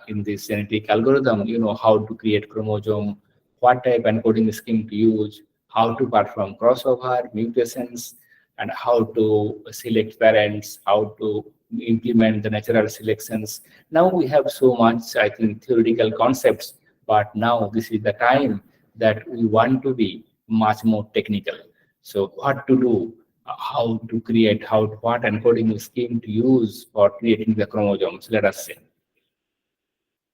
in this genetic algorithm. How to create chromosome, what type encoding scheme to use, how to perform crossover, mutations, and how to select parents, how to implement the natural selections. Now we have so much, I think, theoretical concepts, but now this is the time that we want to be much more technical. So what to do, how to create, what encoding scheme to use for creating the chromosomes, let us say.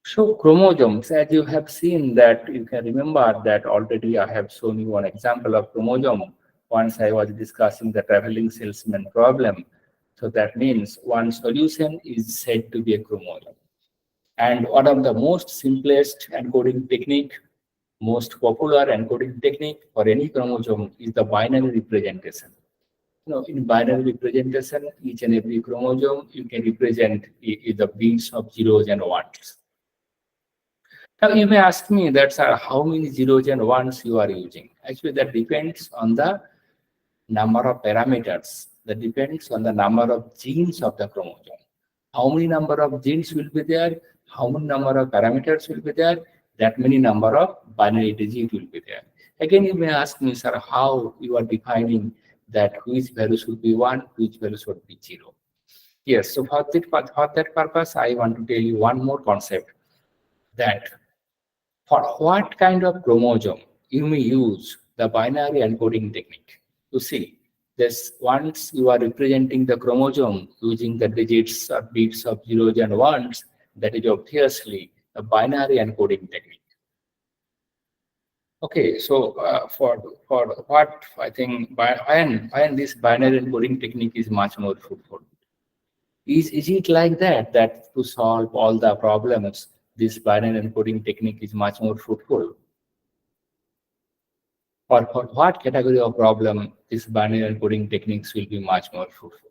So chromosomes, as you have seen that, you can remember that already I have shown you one example of chromosome once I was discussing the traveling salesman problem. So that means one solution is said to be a chromosome. And one of the most simplest encoding technique, most popular encoding technique for any chromosome is the binary representation. In binary representation, each and every chromosome you can represent the bits of zeros and ones. Now you may ask me that, sir, how many zeros and ones you are using? Actually, that depends on the number of parameters. That depends on the number of genes of the chromosome. How many number of genes will be there? How many number of parameters will be there? That many number of binary digits will be there. Again, you may ask me, sir, how you are defining that which value should be 1, which value should be 0. Yes, so for that purpose, I want to tell you one more concept, that for what kind of chromosome you may use the binary encoding technique. You see, once you are representing the chromosome using the digits or bits of zeros and ones, that is obviously a binary encoding technique. Okay, so for what I think, when this binary encoding technique is much more fruitful. Is it like that to solve all the problems, this binary encoding technique is much more fruitful? Or for what category of problem this binary encoding techniques will be much more fruitful?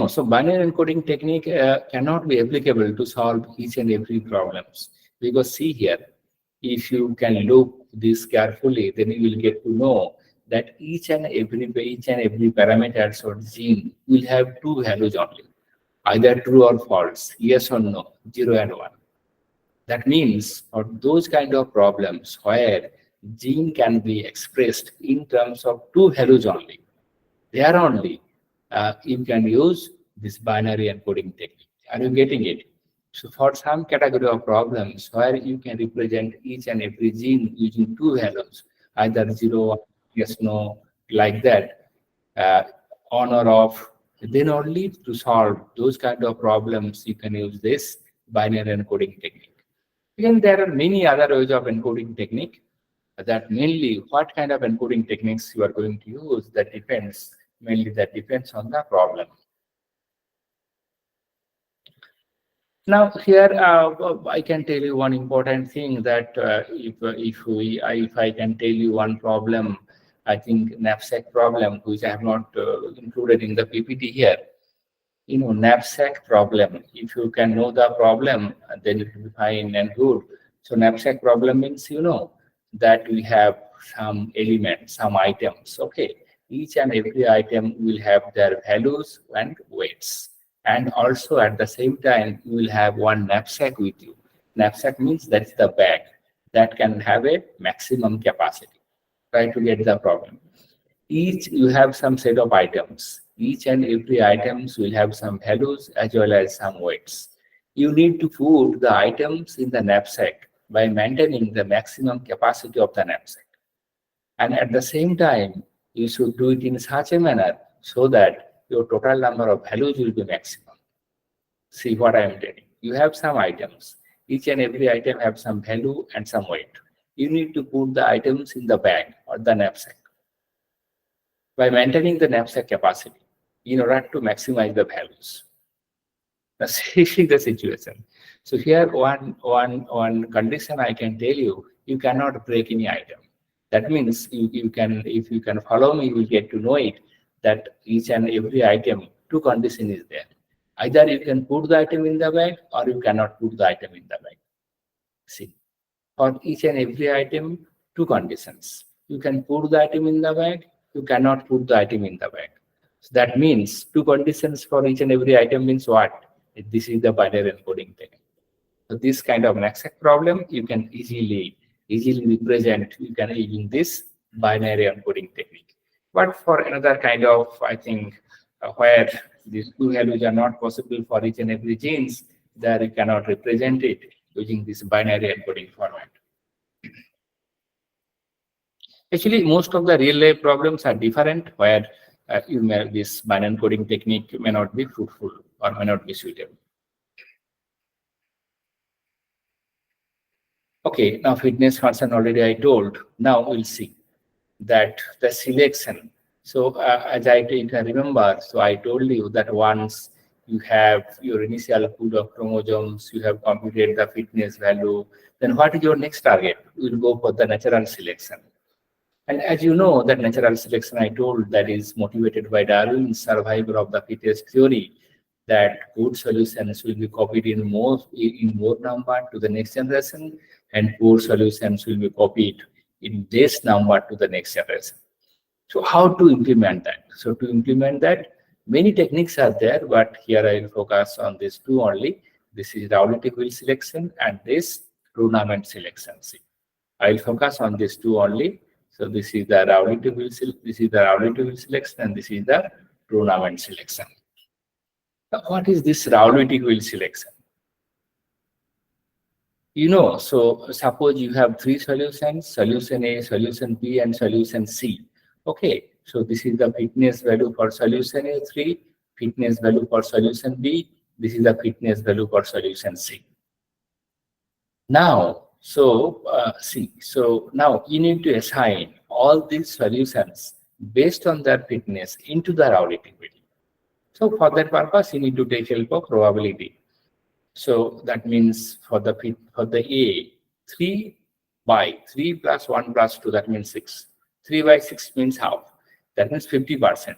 So binary encoding technique cannot be applicable to solve each and every problems. Because see here, if you can look this carefully, then you will get to know that each and every parameters or gene will have two values only, either true or false, yes or no, 0 and 1. That means for those kind of problems where gene can be expressed in terms of two values only, there only you can use this binary encoding technique. Are you getting it? So for some category of problems where you can represent each and every gene using two values, either 0, yes, no, like that, on or off, then only to solve those kind of problems you can use this binary encoding technique. Again, there are many other ways of encoding technique. That mainly what kind of encoding techniques you are going to use, that depends on the problem. Now here I can tell you one important thing, that if I can tell you one problem, I think knapsack problem, which I have not included in the PPT here. Knapsack problem, if you can know the problem, then it will be fine and good. So knapsack problem means that we have some elements, some items, okay, each and every item will have their values and weights. And also at the same time, you will have one knapsack with you. Knapsack means that's the bag that can have a maximum capacity. Try to get the problem. Each you have some set of items. Each and every items will have some values as well as some weights. You need to put the items in the knapsack by maintaining the maximum capacity of the knapsack. And at the same time, you should do it in such a manner so that your total number of values will be maximum. See what I am telling. You have some items. Each and every item have some value and some weight. You need to put the items in the bag or the knapsack by maintaining the knapsack capacity in order to maximize the values. That's the situation. So here one condition I can tell you, you cannot break any item. That means you can, if you can follow me, you will get to know it, that each and every item, two condition is there. Either you can put the item in the bag or you cannot put the item in the bag. See, for each and every item, two conditions. You can put the item in the bag, you cannot put the item in the bag. So that means two conditions for each and every item means what? This is the binary encoding technique. So this kind of knapsack problem you can easily represent. You can using this binary encoding technique. But for another kind of, I think, where these two values are not possible for each and every genes, there you cannot represent it using this binary encoding format. Actually, most of the real life problems are different, where this binary encoding technique may not be fruitful or may not be suitable. Okay, now fitness function already I told. Now we'll see that the selection. So as you can remember, so I told you that once you have your initial pool of chromosomes, you have computed the fitness value, then what is your next target? We will go for the natural selection. And as you know, that natural selection I told, that is motivated by Darwin's survival of the fittest theory, that good solutions will be copied in more number to the next generation, and poor solutions will be copied in less number to the next generation. So how to implement that? So to implement that, many techniques are there, but here I will focus on these two only. This is Rowley wheel selection and this tournament selection. See, I will focus on these two only. So this is the Rowley wheel selection, and this is the tournament selection. Now, what is this Rowley wheel selection? You know, so suppose you have three solutions: solution A, solution B, and solution C. Okay, so this is the fitness value for solution A 3, fitness value for solution B. This is the fitness value for solution C. Now, so now you need to assign all these solutions based on their fitness into the Rowley wheel. So for that purpose, you need to take help of probability. So that means for the A, 3 by 3 plus 1 plus 2, that means 6. 3 by 6 means half. That means 50%.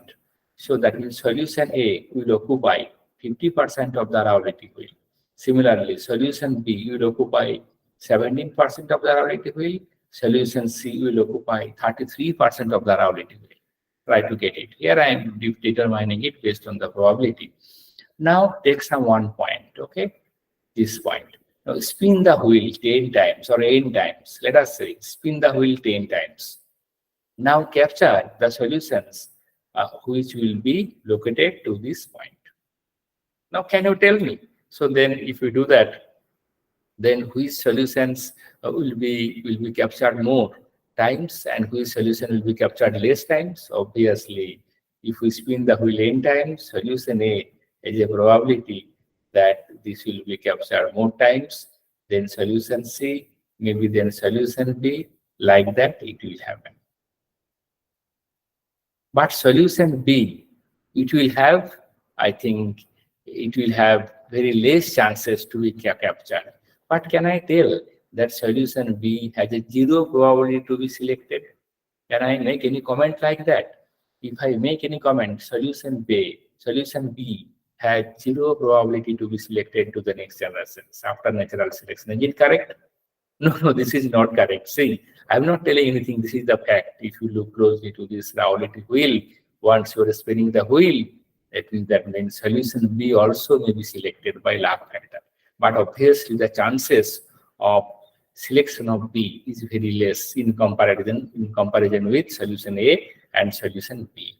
So that means solution A will occupy 50% of the Rowley wheel. Similarly, solution B will occupy 17% of the Rowley wheel. Solution C will occupy 33% of the Rowley wheel. Try to get it. Here I am determining it based on the probability. Now take some one point, okay? This point. Now spin the wheel 10 times or 8 times. Let us say spin the wheel 10 times. Now capture the solutions which will be located to this point. Now can you tell me? So then if you do that, then which solutions will be captured more times and which solution will be captured less times? Obviously, if we spin the wheel n times, solution A has a probability that this will be captured more times, then solution C, maybe then solution B, like that it will happen. But solution B, it will have, I think, it will have very less chances to be captured. But can I tell that solution B has a 0 probability to be selected? Can I make any comment like that? If I make any comment, solution B has 0 probability to be selected to the next generations after natural selection. Is it correct? No, no, this is not correct. See, I'm not telling anything. This is the fact. If you look closely to this Rowlett wheel, once you are spinning the wheel, that means solution B also may be selected by luck factor. But obviously, the chances of selection of B is very less in comparison with solution A and solution B.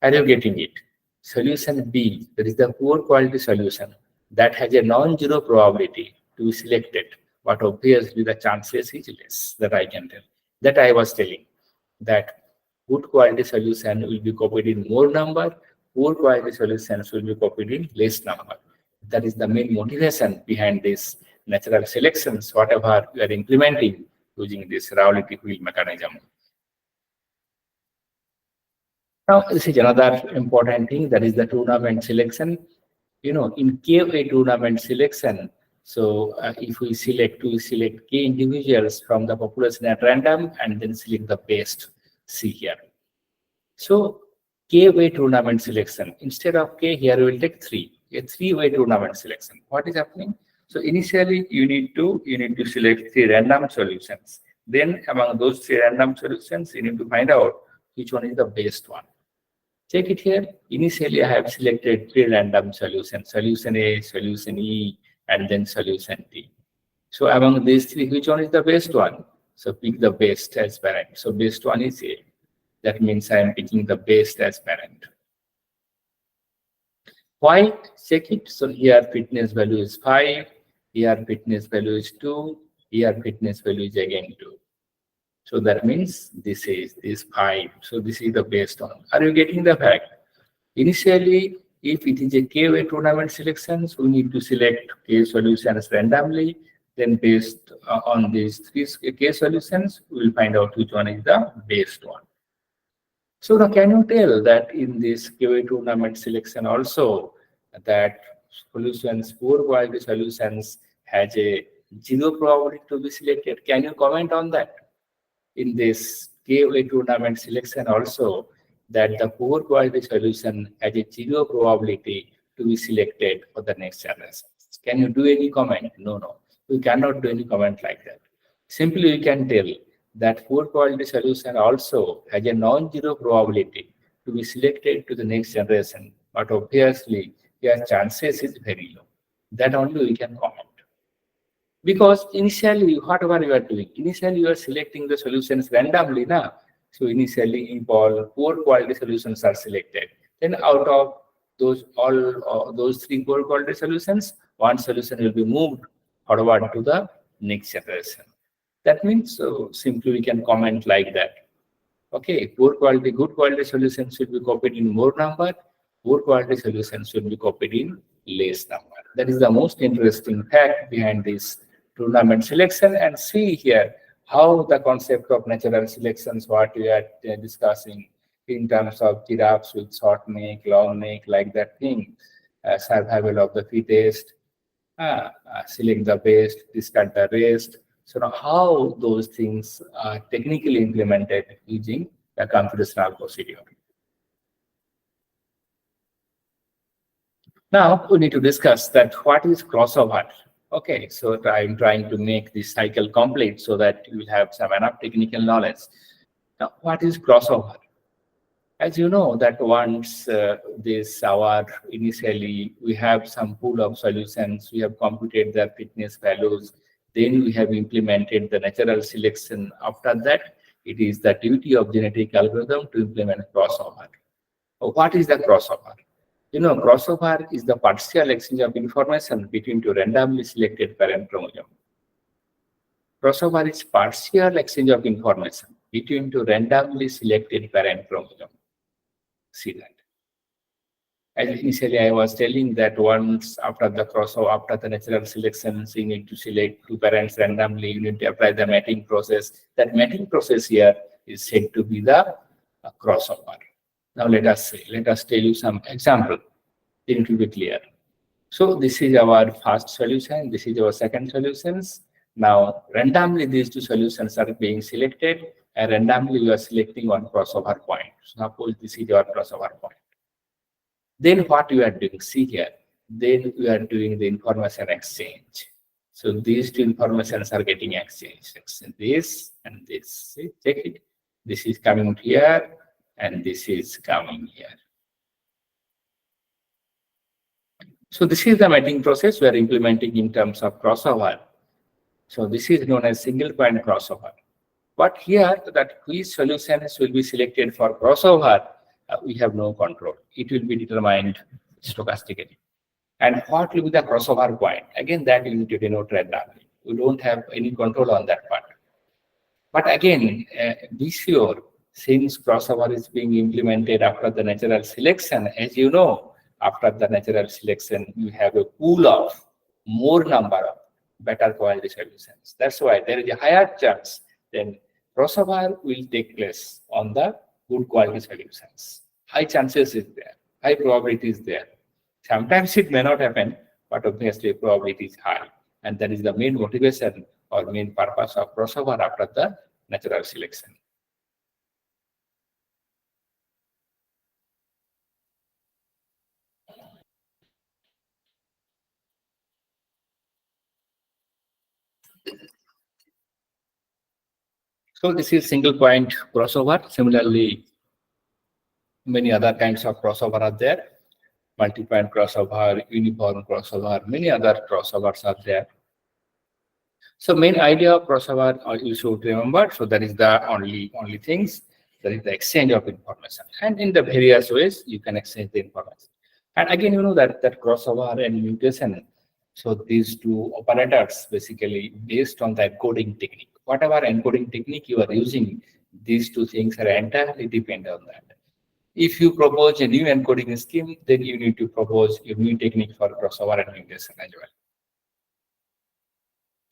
Are you getting it? Solution B, that is the poor quality solution that has a non-zero probability to be selected, but obviously the chances is less, that I can tell. That I was telling, that good quality solution will be copied in more number, poor quality solutions will be copied in less number. That is the main motivation behind this natural selections, whatever we are implementing using this Rowlett wheel mechanism. Now, this is another important thing, that is the tournament selection. In KA tournament selection, so if we select K individuals from the population at random and then select the best. See here. So K-way tournament selection. Instead of K, here we will take a three-way tournament selection. What is happening? So initially you need to select three random solutions. Then among those three random solutions, you need to find out which one is the best one. Check it here. Initially, I have selected three random solutions, solution A, solution E, and then solution D. So among these three, which one is the best one? So pick the best as parent. So best one is A. That means I am picking the best as parent. Why? Check it. So here fitness value is 5, here fitness value is 2, here fitness value is again 2. So that means this is 5. So this is the best one. Are you getting the fact? Initially, if it is a K-way tournament selections, we need to select K solutions randomly. Then based on these three K solutions, we will find out which one is the best one. So now can you tell that in this K-way tournament selection also, that solutions, poor quality solutions has a 0 probability to be selected? Can you comment on that? In this KA tournament selection also, that the poor quality solution has a 0 probability to be selected for the next generation. Can you do any comment? No. We cannot do any comment like that. Simply we can tell that poor quality solution also has a non-zero probability to be selected to the next generation, but obviously their chances is very low. That only we can comment. Because initially, whatever you are doing, initially you are selecting the solutions randomly now. So initially, if all poor quality solutions are selected, then out of those three poor quality solutions, one solution will be moved forward to the next generation. That means, so simply we can comment like that. Okay, poor quality, good quality solutions should be copied in more number. Poor quality solutions should be copied in less number. That is the most interesting fact behind this tournament selection. And see here how the concept of natural selections, what we are discussing in terms of giraffes with short neck, long neck, like that thing, survival of the fittest, select the best, discard the rest. So now how those things are technically implemented using the computational procedure. Now we need to discuss that what is crossover. Okay, so I'm trying to make this cycle complete so that you will have some enough technical knowledge. Now, what is crossover? As you know that once initially we have some pool of solutions, we have computed their fitness values, then we have implemented the natural selection. After that, it is the duty of genetic algorithm to implement crossover. What is the crossover? Crossover is the partial exchange of information between two randomly selected parent chromosome. Crossover is partial exchange of information between two randomly selected parent chromosome. See that. As initially I was telling that once after the crossover, after the natural selection, you need to select two parents randomly, you need to apply the mating process. That mating process here is said to be the crossover. Now let us tell you some example. Then it will be clear. So this is our first solution. This is our second solutions. Now randomly these two solutions are being selected, and randomly we are selecting one crossover point. So suppose this is our crossover point. Then what we are doing? See here. Then we are doing the information exchange. So these two informations are getting exchanged. This and this. See, check it. This is coming here and this is coming here. So this is the matching process we are implementing in terms of crossover. So this is known as single point crossover. But here that which solutions will be selected for crossover, we have no control. It will be determined stochastically. And what will be the crossover point? Again, that you need to denote randomly. We don't have any control on that part. But again, be sure, since crossover is being implemented after the natural selection, as you know, after the natural selection, you have a pool of more number of better quality solutions. That's why there is a higher chance then crossover will take place on the good quality solutions. High chances is there, high probability is there. Sometimes it may not happen, but obviously probability is high. And that is the main motivation or main purpose of crossover after the natural selection. So this is single point crossover. Similarly, many other kinds of crossover are there. Multi-point crossover, uniform crossover, many other crossovers are there. So main idea of crossover you should remember. So that is the only things. That is the exchange of information. And in the various ways you can exchange the information. And again, you know that crossover and mutation. So these two operators basically based on the encoding technique. Whatever encoding technique you are using, these two things are entirely dependent on that. If you propose a new encoding scheme, then you need to propose a new technique for crossover and mutation as well.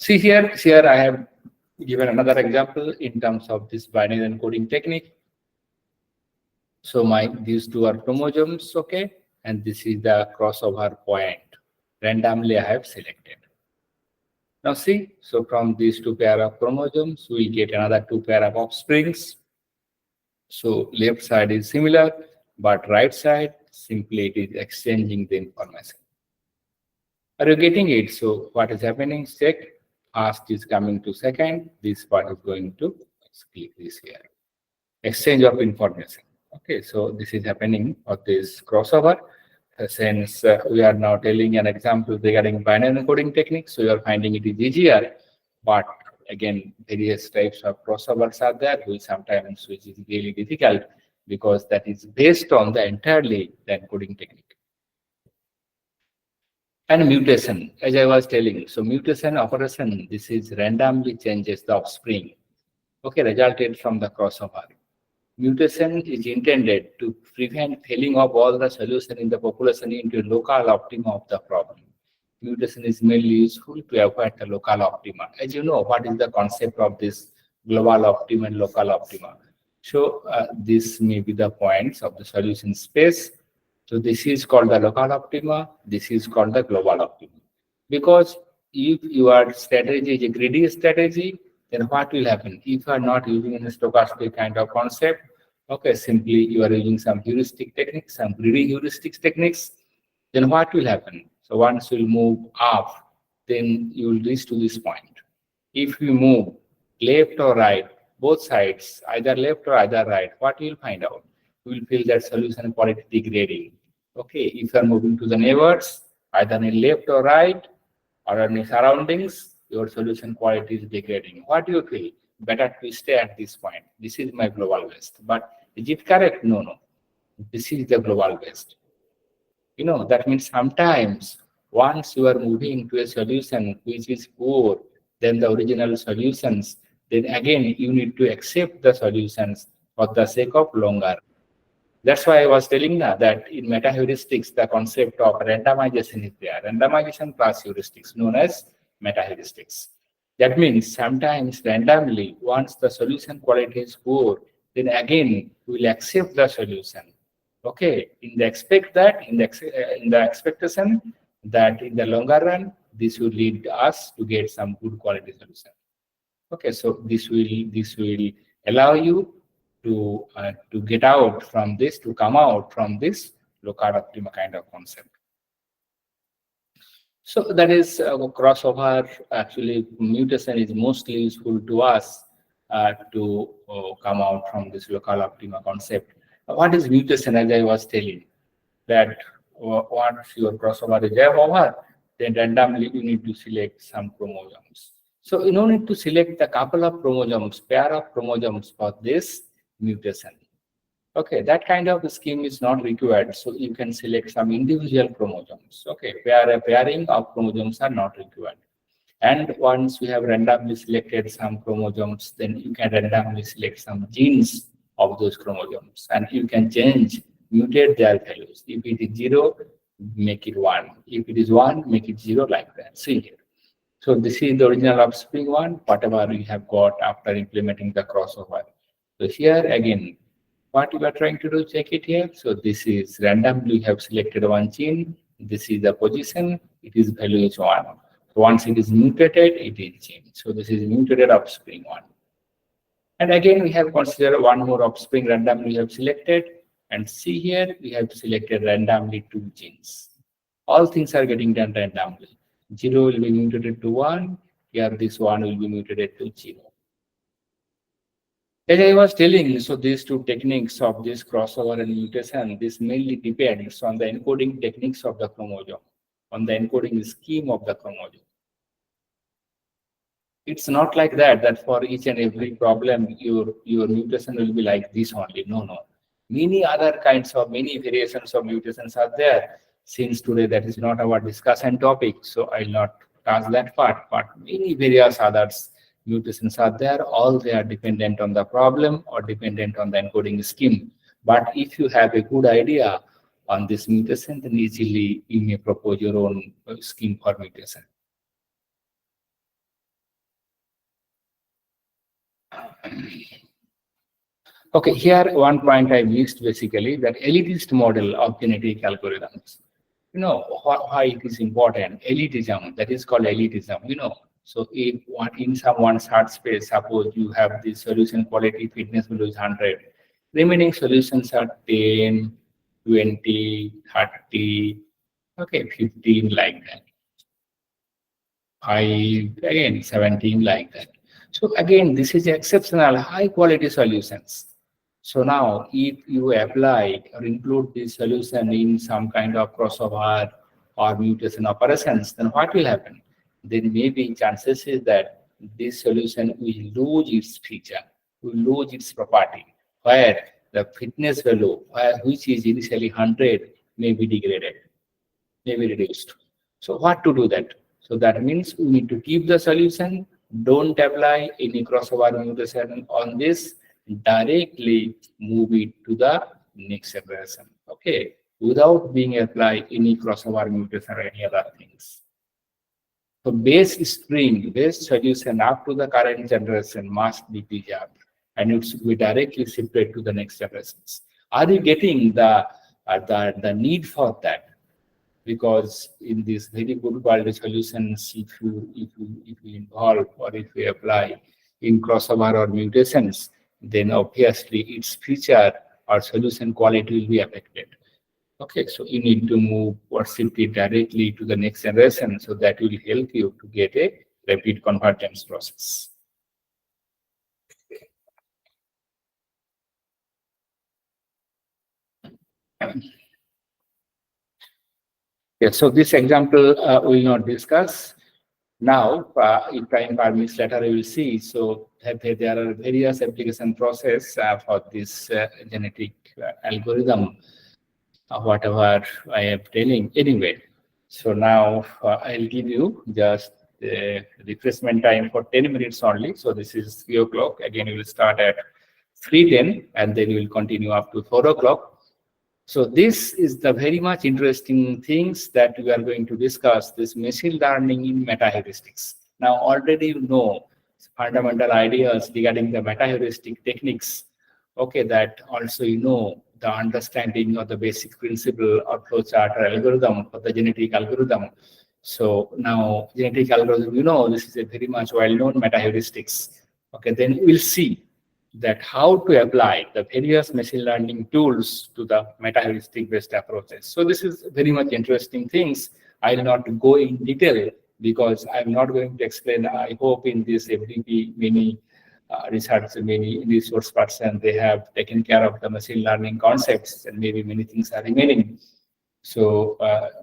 See here I have given another example in terms of this binary encoding technique. So these two are chromosomes, okay, and this is the crossover point. Randomly I have selected. Now see, so from these two pair of chromosomes, we get another two pair of offsprings. So left side is similar, but right side simply it is exchanging the information. Are you getting it? So what is happening? Check. First is coming to second. This part is going to click this here. Exchange of information. Okay, so this is happening for this crossover. Since we are now telling an example regarding binary encoding technique, so you are finding it is easier. But again, various types of crossovers are there, which sometimes which is really difficult because that is based on the entirely the encoding technique. And mutation, as I was telling, so mutation operation, this is randomly changes the offspring, okay, resulted from the crossover. Mutation is intended to prevent failing of all the solution in the population into local optima of the problem. Mutation is mainly useful to avoid the local optima. As you know, what is the concept of this global optima and local optima? So this may be the points of the solution space. So this is called the local optima. This is called the global optima. Because if your strategy is a greedy strategy, then what will happen? If you are not using any stochastic kind of concept, okay, simply you are using some heuristic techniques, some greedy heuristics techniques, then what will happen? So once you move up, then you will reach to this point. If you move left or right, both sides, either left or either right, what you will find out? You will feel that solution quality degrading. Okay, if you are moving to the neighbors, either in left or right, or in the surroundings, your solution quality is degrading. What do you feel? Better to stay at this point. This is my global best. But is it correct? No, no. This is the global best. You know, that means sometimes once you are moving to a solution which is poor than the original solutions, then again you need to accept the solutions for the sake of longer. That's why I was telling now that in meta heuristics, the concept of randomization is there. Randomization plus heuristics, known as meta heuristics. That means sometimes randomly, once the solution quality is poor, then again we will accept the solution. Okay, in the expectation that in the longer run, this will lead us to get some good quality solution. Okay, so this will allow you to get out from this, to come out from this local optima kind of concept. So that is crossover. Actually, mutation is mostly useful to us to come out from this local optima concept. What is mutation? As I was telling, that once your crossover is over, then randomly you need to select some chromosomes. So you don't need to select a couple of chromosomes, pair of chromosomes for this mutation. Okay, that kind of scheme is not required. So you can select some individual chromosomes. Okay, pairing of chromosomes are not required. And once we have randomly selected some chromosomes, then you can randomly select some genes of those chromosomes, and you can change, mutate their values. If it is 0, make it 1. If it is 1, make it 0, like that. See here. So this is the original offspring one, whatever we have got after implementing the crossover. So here again, what we are trying to do, check it here. So this is randomly we have selected one gene. This is the position. It is value is 1. So once it is mutated, it is changed. So this is mutated offspring 1. And again, we have considered one more offspring randomly we have selected. And see here, we have selected randomly 2 genes. All things are getting done randomly. 0 will be mutated to 1. Here, this 1 will be mutated to 0. As I was telling, so these two techniques of this crossover and mutation, this mainly depends on the encoding techniques of the chromosome, on the encoding scheme of the chromosome. It's not like that for each and every problem, your mutation will be like this only. No. Many other kinds of, many variations of mutations are there. Since today that is not our discussion topic, so I'll not touch that part, but many various others mutations are there. All they are dependent on the problem or dependent on the encoding scheme. But if you have a good idea on this mutation, then easily you may propose your own scheme for mutation. Okay, here one point I missed, basically that elitist model of genetic algorithms. You know why it is important. Elitism, that is called elitism. So if in some search space, suppose you have the solution quality fitness value is 100, remaining solutions are 10, 20, 30, okay, 15, like that. 5, again 17, like that. So again, this is exceptional high quality solutions. So now if you apply or include this solution in some kind of crossover or mutation operations, then what will happen? Then maybe chances is that this solution will lose its feature, will lose its property, where the fitness value, which is initially 100, may be degraded, may be reduced. So what to do that? So that means we need to keep the solution, don't apply any crossover mutation on this, directly move it to the next generation, okay, without being apply any crossover mutation or any other things. So base solution up to the current generation must be preserved, and it should be directly shifted to the next generations. Are you getting the need for that? Because in these very good quality solutions, if you involve or if you apply in crossover or mutations, then obviously its feature or solution quality will be affected. Okay, so you need to move or shift it directly to the next generation, so that will help you to get a rapid convergence process. Yeah, so this example we will not discuss now. If time permits, later we will see. So there are various application process for this genetic algorithm, whatever I am telling anyway. So now I'll give you just refreshment time for 10 minutes only. So this is 3 o'clock. Again, we will start at 3:10 and then we will continue up to 4 o'clock. So this is the very much interesting things that we are going to discuss, this machine learning in meta-heuristics. Now already you know fundamental ideas regarding the meta-heuristic techniques. Okay, that also you know the understanding of the basic principle or flowchart or algorithm for the genetic algorithm. So now genetic algorithm, you know, this is a very much well-known meta-heuristics. Okay, then we'll see that how to apply the various machine learning tools to the meta-heuristic based approaches. So this is very much interesting things I'll not go in detail because I'm not going to explain. I hope in this FDP, many research, many resource person, they have taken care of the machine learning concepts, and maybe many things are remaining. So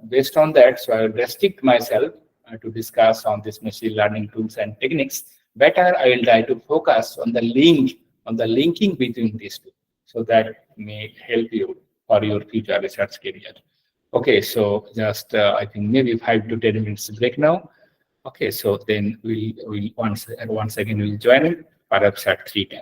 based on that, so I will restrict myself to discuss on this machine learning tools and techniques. Better, I will try to focus on the linking between these two, so that may help you for your future research career. Okay, so just I think maybe 5 to 10 minutes break now. Okay, so then we'll once again we'll join it perhaps at 3:10.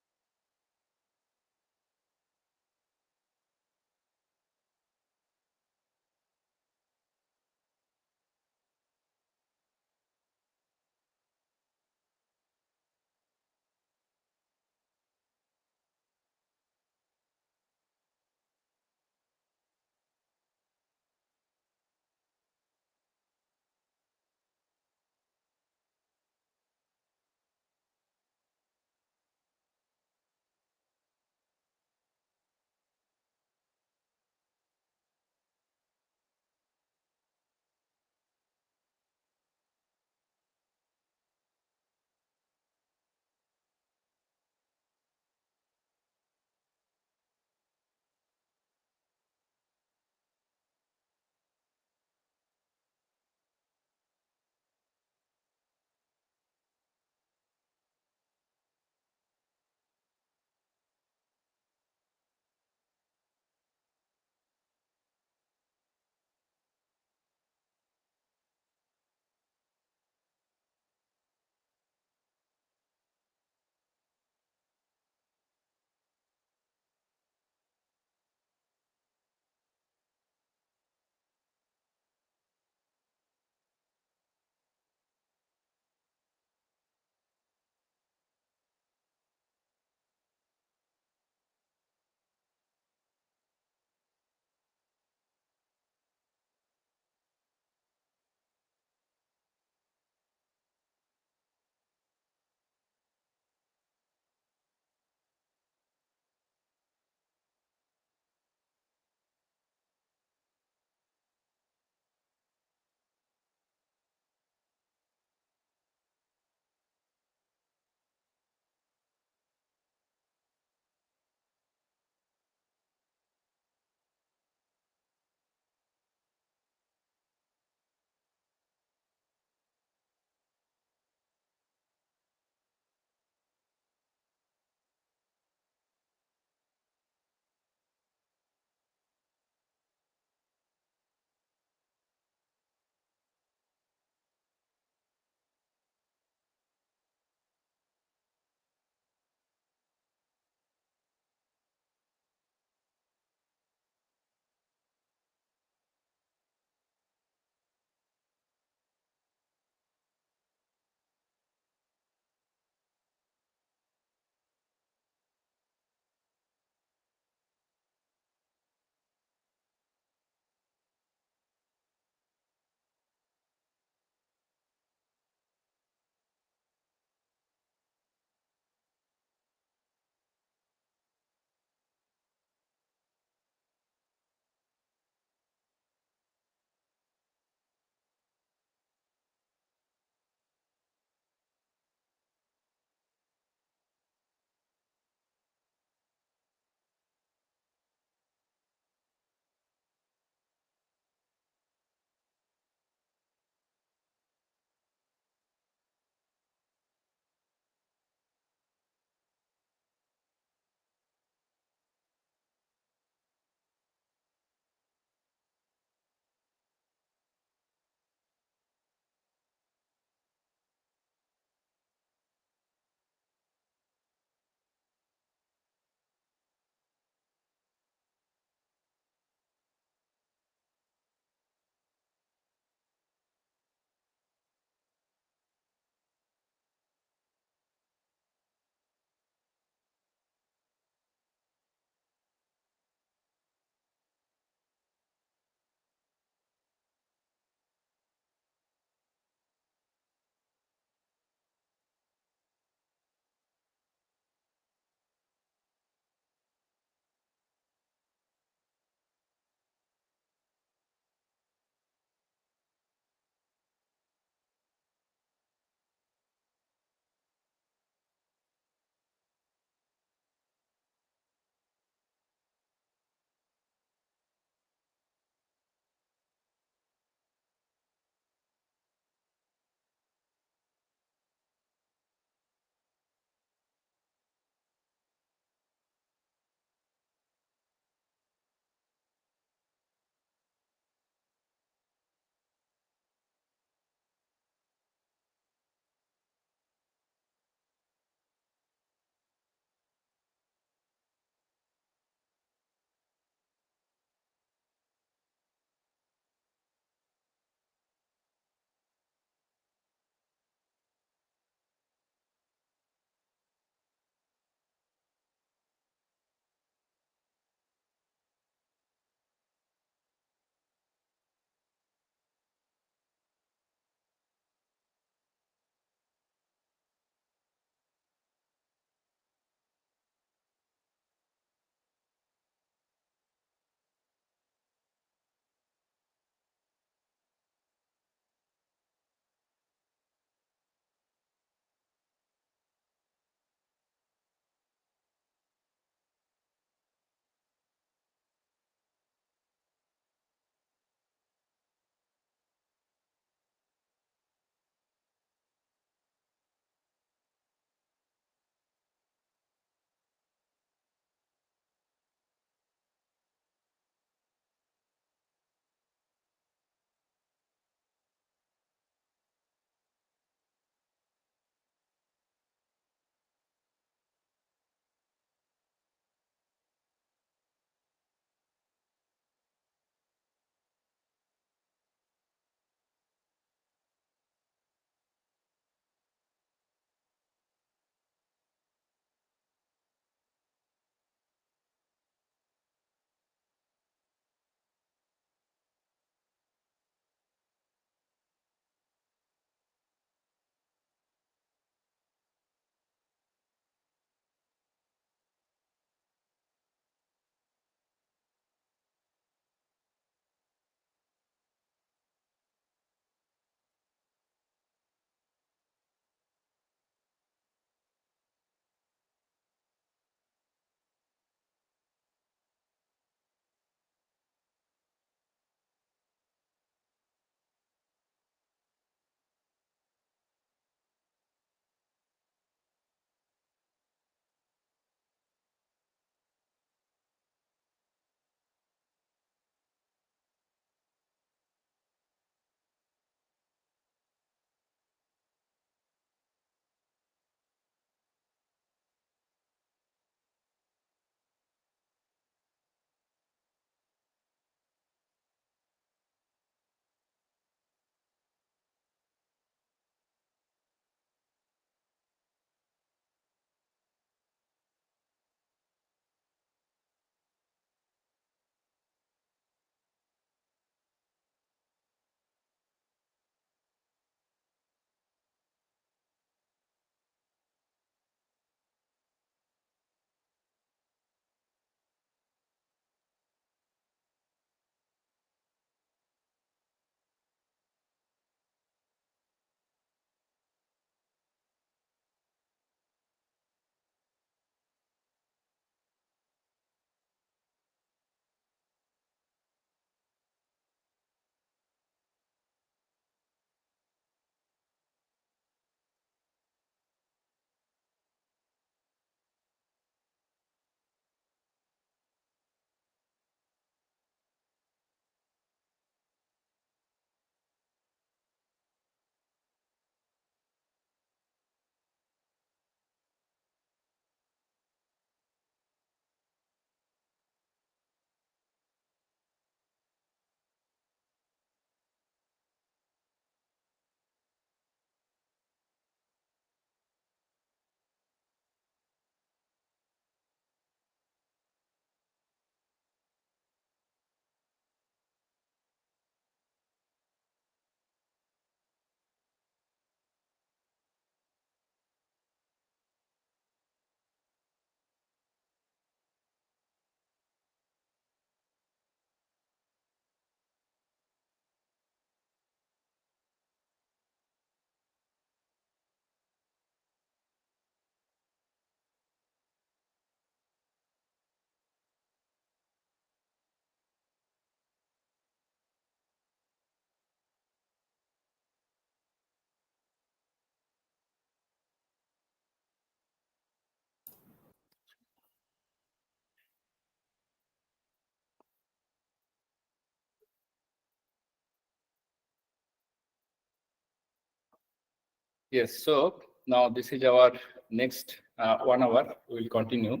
Yes, so now this is our next 1 hour. We will continue.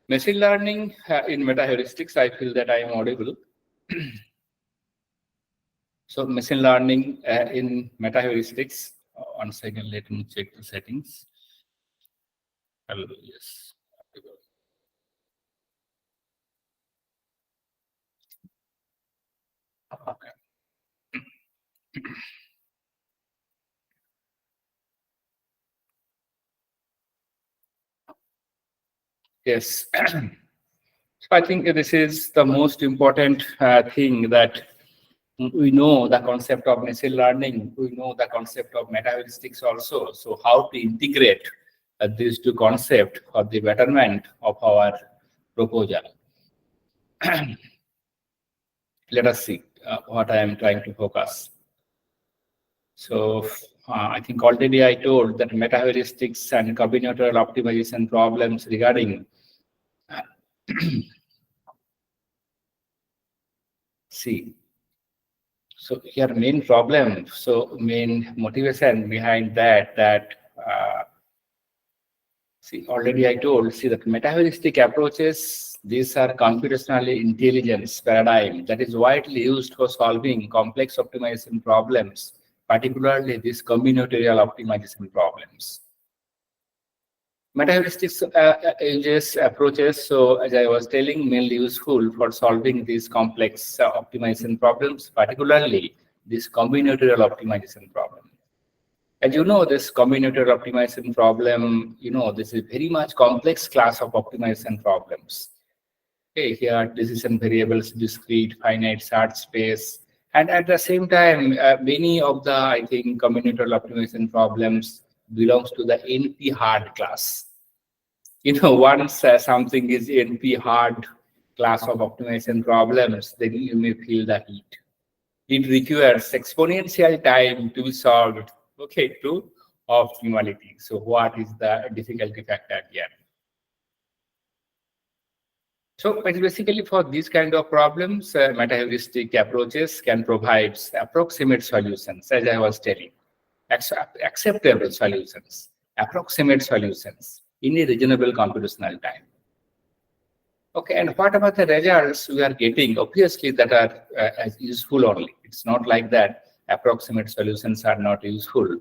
Machine learning in meta heuristics. I feel that I am audible. So machine learning in meta heuristics. 1 second, let me check the settings. Hello, yes. Okay. Yes. So I think this is the most important thing, that we know the concept of machine learning, we know the concept of meta heuristics also. So how to integrate these two concepts for the betterment of our proposal. Let us see what I am trying to focus. So I think already I told that meta heuristics and combinatorial optimization problems regarding see. So here main problem, so main motivation behind that see, already I told, see that metaheuristic approaches, these are computationally intelligence paradigm that is widely used for solving complex optimization problems, particularly these combinatorial optimization problems. Metaheuristics uses approaches, so as I was telling, mainly useful for solving these complex optimization problems, particularly this combinatorial optimization problem. As you know, this combinatorial optimization problem, this is very much complex class of optimization problems. Okay, here decision variables, discrete, finite search space, and at the same time, many of the, I think, combinatorial optimization problems belongs to the NP hard class. Once something is NP hard class of optimization problems, then you may feel the heat. It requires exponential time to be solved, okay, to optimality. So what is the difficulty factor here? So basically for these kind of problems, meta-heuristic approaches can provide approximate solutions, as I was telling, acceptable solutions, approximate solutions in a reasonable computational time. Okay, and what about the results we are getting? Obviously, that are as useful only. It's not like that approximate solutions are not useful.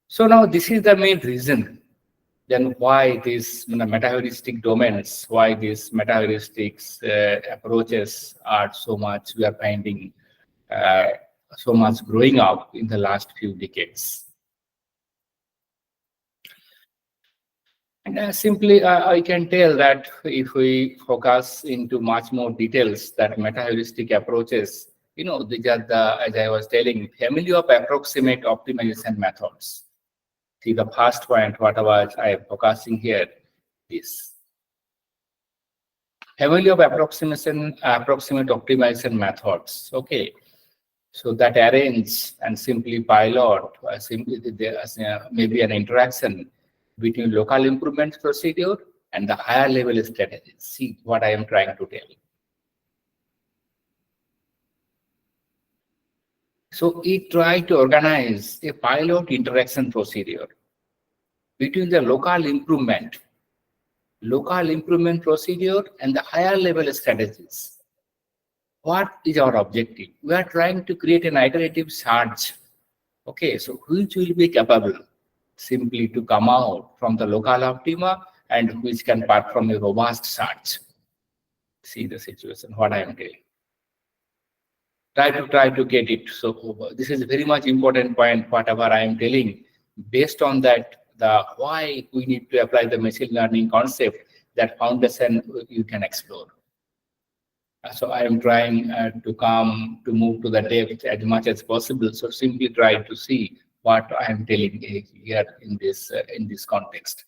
So now this is the main reason then why these meta-heuristic domains, why these meta-heuristics approaches are so much, we are finding so much growing up in the last few decades. And simply, I can tell that if we focus into much more details, that meta-heuristic approaches, these are the, as I was telling, family of approximate optimization methods. See, the first point, what I am focusing here, is family of approximate optimization methods. Okay, so that arrange and simply pilot, simply maybe an interaction between local improvement procedure and the higher level strategy. See what I am trying to tell. So it tried to organize a pilot interaction procedure between the local improvement procedure and the higher level strategies. What is our objective? We are trying to create an iterative search. Okay, so which will be capable simply to come out from the local optima and which can perform a robust search. See the situation, what I am telling. Try to get it. So this is very much important point, whatever I am telling. Based on that, the why we need to apply the machine learning concept, that foundation you can explore. So I am trying to move to the depth as much as possible. So simply try to see what I am telling here in this context.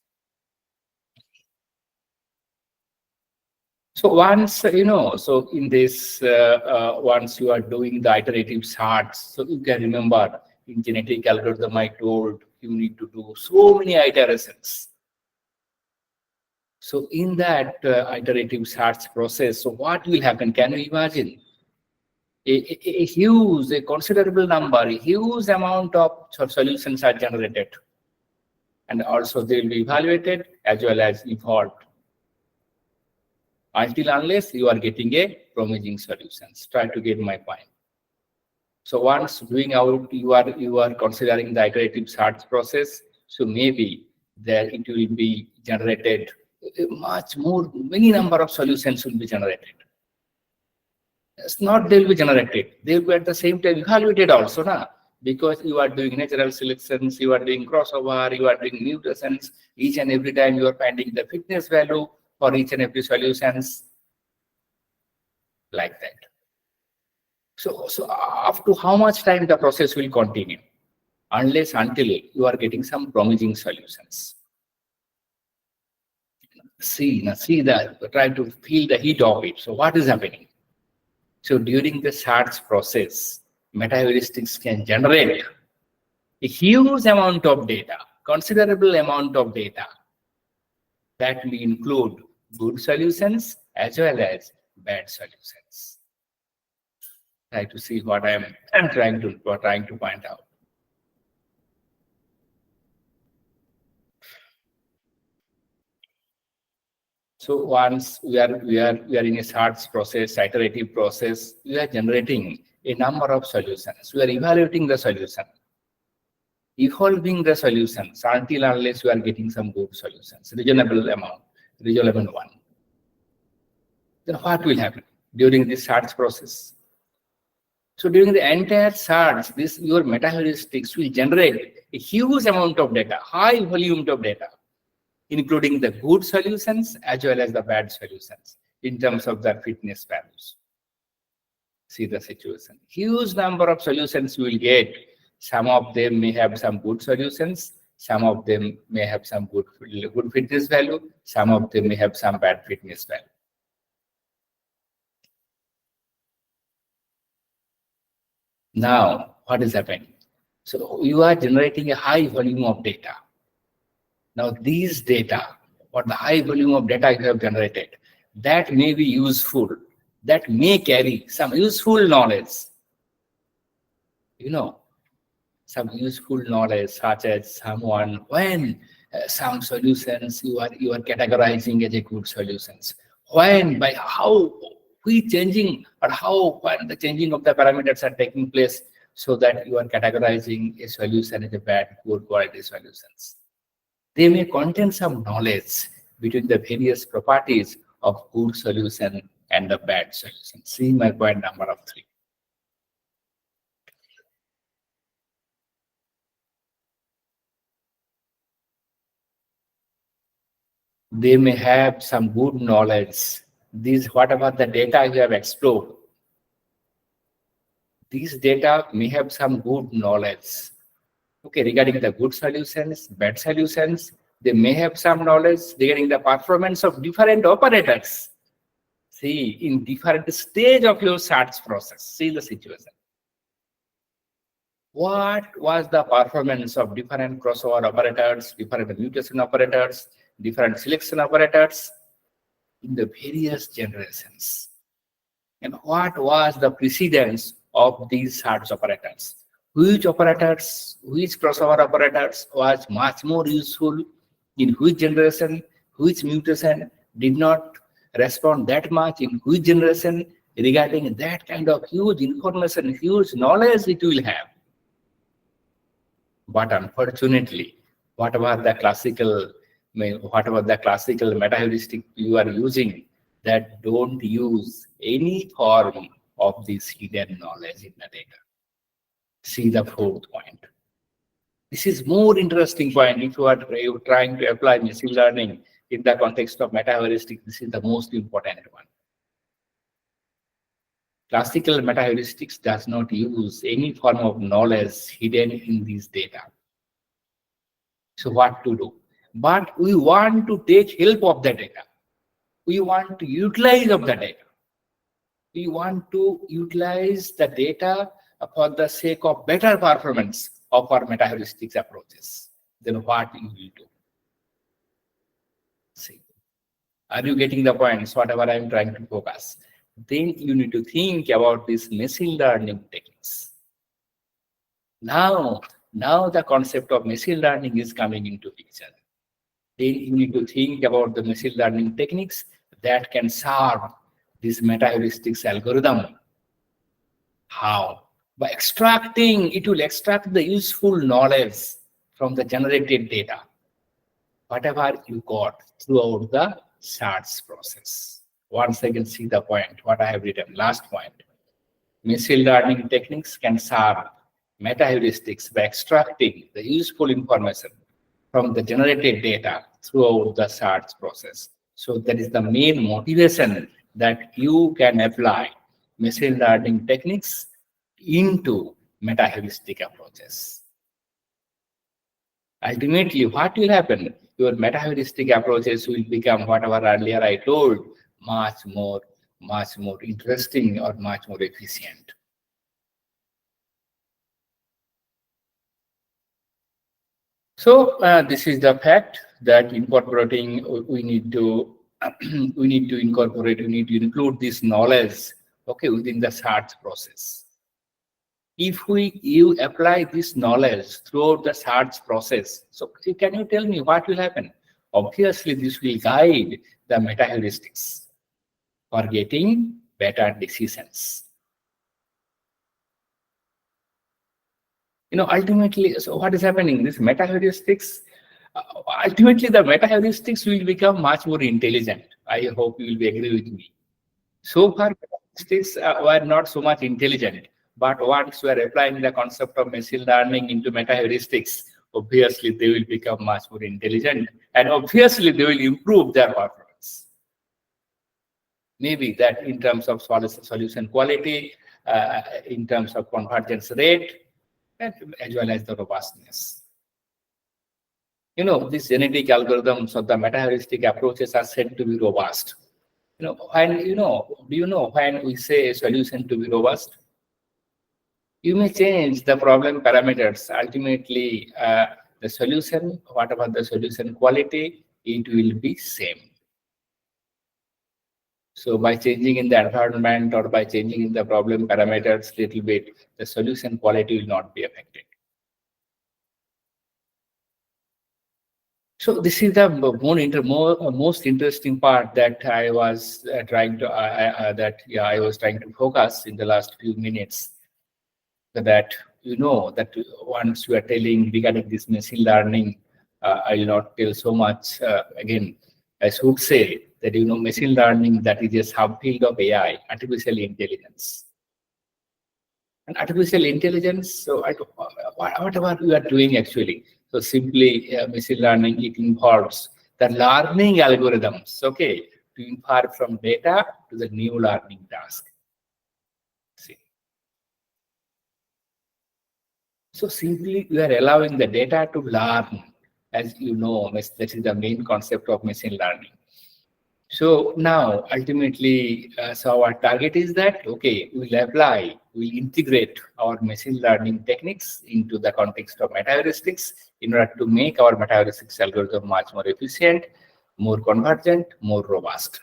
So once so in this once you are doing the iterative search, so you can remember in genetic algorithm I told you need to do so many iterations. So in that iterative search process, so what will happen? Can you imagine? a huge, a considerable number, a huge amount of solutions are generated. And also they will be evaluated as well as evolved. Until unless you are getting a promising solutions. Try to get my point. So once doing out, you are considering the iterative search process. So maybe there it will be generated much more, many number of solutions will be generated. It's not they will be generated. They will be at the same time evaluated also, because you are doing natural selections, you are doing crossover, you are doing mutations. Each and every time you are finding the fitness value for each and every solutions like that. So up to how much time the process will continue? Unless until you are getting some promising solutions. See that, try to feel the heat of it. So what is happening? So during the search process, meta-heuristics can generate a huge amount of data, considerable amount of data that may include good solutions as well as bad solutions. Try to see what I am trying to point out. So once we are in a search process, iterative process, we are generating a number of solutions. We are evaluating the solution, evolving the solutions until unless we are getting some good solutions, reasonable one. Then what will happen during this search process? So during the entire search, your meta-heuristics will generate a huge amount of data, high volume of data, including the good solutions as well as the bad solutions in terms of their fitness values. See the situation. Huge number of solutions you will get. Some of them may have some good solutions. Some of them may have some good fitness value. Some of them may have some bad fitness value. Now, what is happening? So you are generating a high volume of data. Now, these data, or the high volume of data you have generated, that may be useful, that may carry some useful knowledge. Some useful knowledge, such as someone, when some solutions you are categorizing as a good solutions. When, by how, when the changing of the parameters are taking place, so that you are categorizing a solution as a bad, good quality solutions. They may contain some knowledge between the various properties of good solution and the bad solution. See my point number 3. They may have some good knowledge. Whatever the data you have explored, these data may have some good knowledge. Okay, regarding the good solutions, bad solutions, they may have some knowledge regarding the performance of different operators. See, in different stage of your search process, see the situation. What was the performance of different crossover operators, different mutation operators, different selection operators in the various generations? And what was the precedence of these search operators? Which crossover operators was much more useful in which generation, which mutation did not respond that much in which generation? Regarding that kind of huge information, huge knowledge it will have. But unfortunately, whatever the classical meta-heuristic you are using, that don't use any form of this hidden knowledge in the data. See the 4th point. This is more interesting point. If you are trying to apply machine learning in the context of meta-heuristic, this is the most important one. Classical meta-heuristics does not use any form of knowledge hidden in these data. So what to do? But we want to take help of the data. We want to utilize of the data. We want to utilize the data for the sake of better performance of our meta-heuristics approaches. Then what you will do? See, are you getting the points? Whatever I am trying to focus. then you need to think about these machine learning techniques. Now the concept of machine learning is coming into picture. Then you need to think about the machine learning techniques that can serve this meta-heuristics algorithm. How? By extracting, it will extract the useful knowledge from the generated data, whatever you got throughout the search process. Once again, see the point, what I have written, last point. Machine learning techniques can serve meta-heuristics by extracting the useful information from the generated data throughout the search process. So that is the main motivation that you can apply machine learning techniques into meta-heuristic approaches. Ultimately, what will happen? Your meta-heuristic approaches will become whatever earlier I told, much more interesting or much more efficient. So this is the fact that incorporating, we need to include this knowledge, okay, within the search process. If you apply this knowledge throughout the search process, so can you tell me what will happen? Obviously, this will guide the meta-heuristics for getting better decisions. Ultimately, so what is happening? This meta-heuristics, ultimately the meta-heuristics will become much more intelligent. I hope you will be agree with me. So far, meta-heuristics were not so much intelligent, but once we are applying the concept of machine learning into meta-heuristics, obviously they will become much more intelligent, and obviously they will improve their performance. Maybe that in terms of solution quality, in terms of convergence rate, as well as the robustness. These genetic algorithms or the meta-heuristic approaches are said to be robust. Do you know when we say a solution to be robust? You may change the problem parameters. Ultimately, the solution, whatever the solution quality, it will be same. So by changing in the environment or by changing in the problem parameters little bit, the solution quality will not be affected. So this is the most interesting part that I was trying to I was trying to focus in the last few minutes. That that once you are telling regarding this machine learning, I will not tell so much. Again, I should say that machine learning, that is a subfield of AI, artificial intelligence. And artificial intelligence, so whatever you are doing actually, so simply machine learning, it involves the learning algorithms, okay, to infer from data to the new learning task. See. So simply you are allowing the data to learn, as you know, that is the main concept of machine learning. So now, ultimately, so our target is that, okay, we'll integrate our machine learning techniques into the context of meta-heuristics in order to make our meta-heuristics algorithm much more efficient, more convergent, more robust.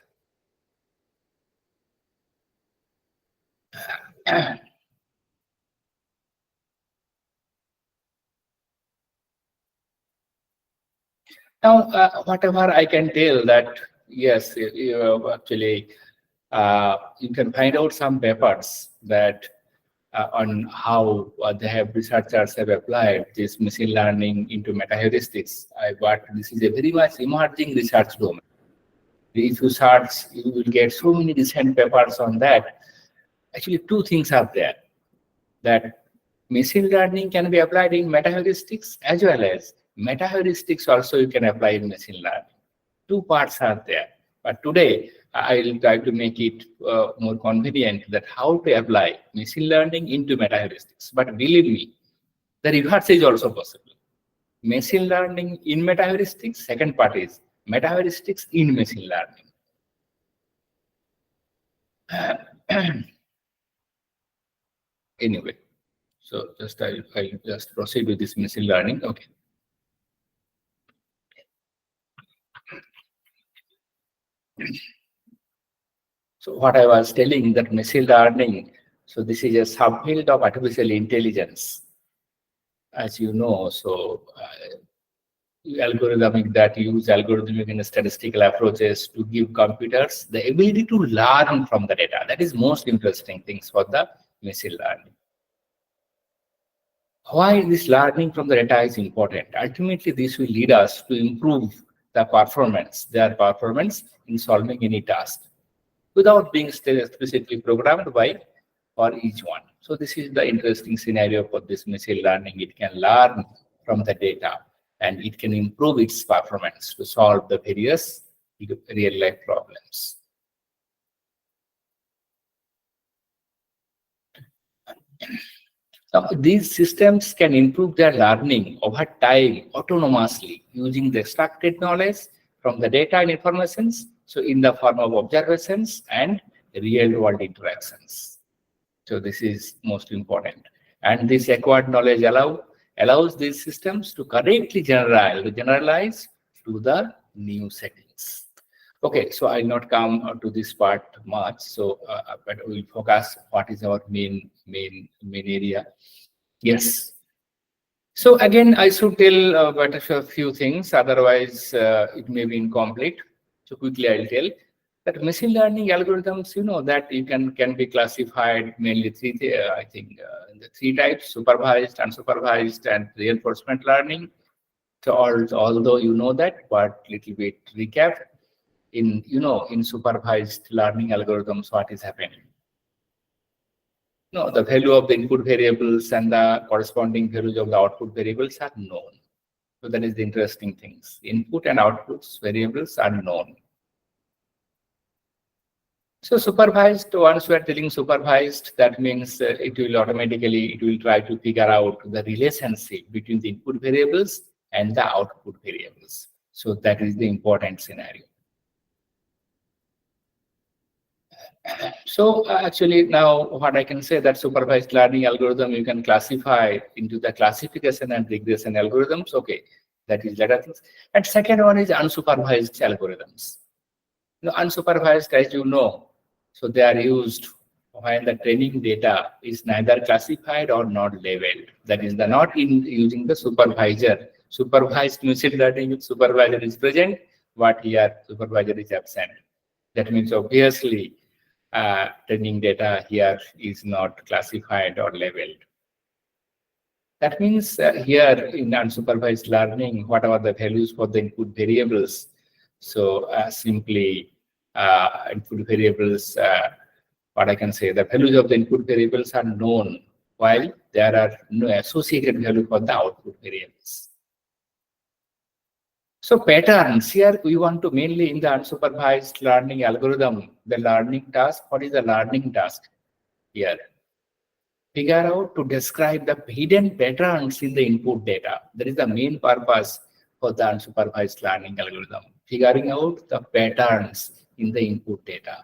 Now, whatever I can tell that, yes, actually, you can find out some papers that on how researchers have applied this machine learning into meta-heuristics. But this is a very much emerging research domain. If you search, you will get so many recent papers on that. Actually, two things are there. That machine learning can be applied in meta-heuristics, as well as meta-heuristics also you can apply in machine learning. Two parts are there. But today, I will try to make it more convenient that how to apply machine learning into meta-heuristics. But believe me, the reverse is also possible. Machine learning in meta-heuristics, second part is meta-heuristics in machine learning. Anyway, so just I'll just proceed with this machine learning. Okay. So what I was telling that machine learning, so this is a subfield of artificial intelligence, as you know. So algorithmic that use algorithmic and statistical approaches to give computers the ability to learn from the data. That is most interesting things for the machine learning. Why this learning from the data is important? Ultimately, this will lead us to improve their performance in solving any task without being specifically programmed by for each one. So this is the interesting scenario for this machine learning. It can learn from the data and it can improve its performance to solve the various real life problems. Now, these systems can improve their learning over time autonomously using the extracted knowledge from the data and informations, so in the form of observations and real world interactions. So this is most important. And this acquired knowledge allows these systems to correctly generalize to the new settings. Okay, so I'll not come to this part much. So, but we'll focus what is our main area. Yes. So again, I should tell but a few things. Otherwise, it may be incomplete. So quickly, I'll tell that machine learning algorithms, that you can be classified mainly I think the three types: supervised, unsupervised, and reinforcement learning. So although you know that, but little bit recap. In supervised learning algorithms, what is happening? No, the value of the input variables and the corresponding values of the output variables are known. So that is the interesting things. Input and outputs variables are known. So supervised, once we are telling supervised, that means it will try to figure out the relationship between the input variables and the output variables. So that is the important scenario. So actually now what I can say that supervised learning algorithm you can classify into the classification and regression algorithms. Okay, that is later things. And second one is unsupervised algorithms. Unsupervised, as you know, so they are used when the training data is neither classified or not labeled. That is the not in using the supervisor. Supervised machine learning with supervisor is present, but here supervisor is absent. That means obviously training data here is not classified or labeled. That means here in unsupervised learning, what are the values for the input variables? So simply input variables, what I can say, the values of the input variables are known, while there are no associated value for the output variables. So patterns, here we want to mainly in the unsupervised learning algorithm, the learning task. What is the learning task here? Figure out to describe the hidden patterns in the input data. That is the main purpose for the unsupervised learning algorithm. Figuring out the patterns in the input data.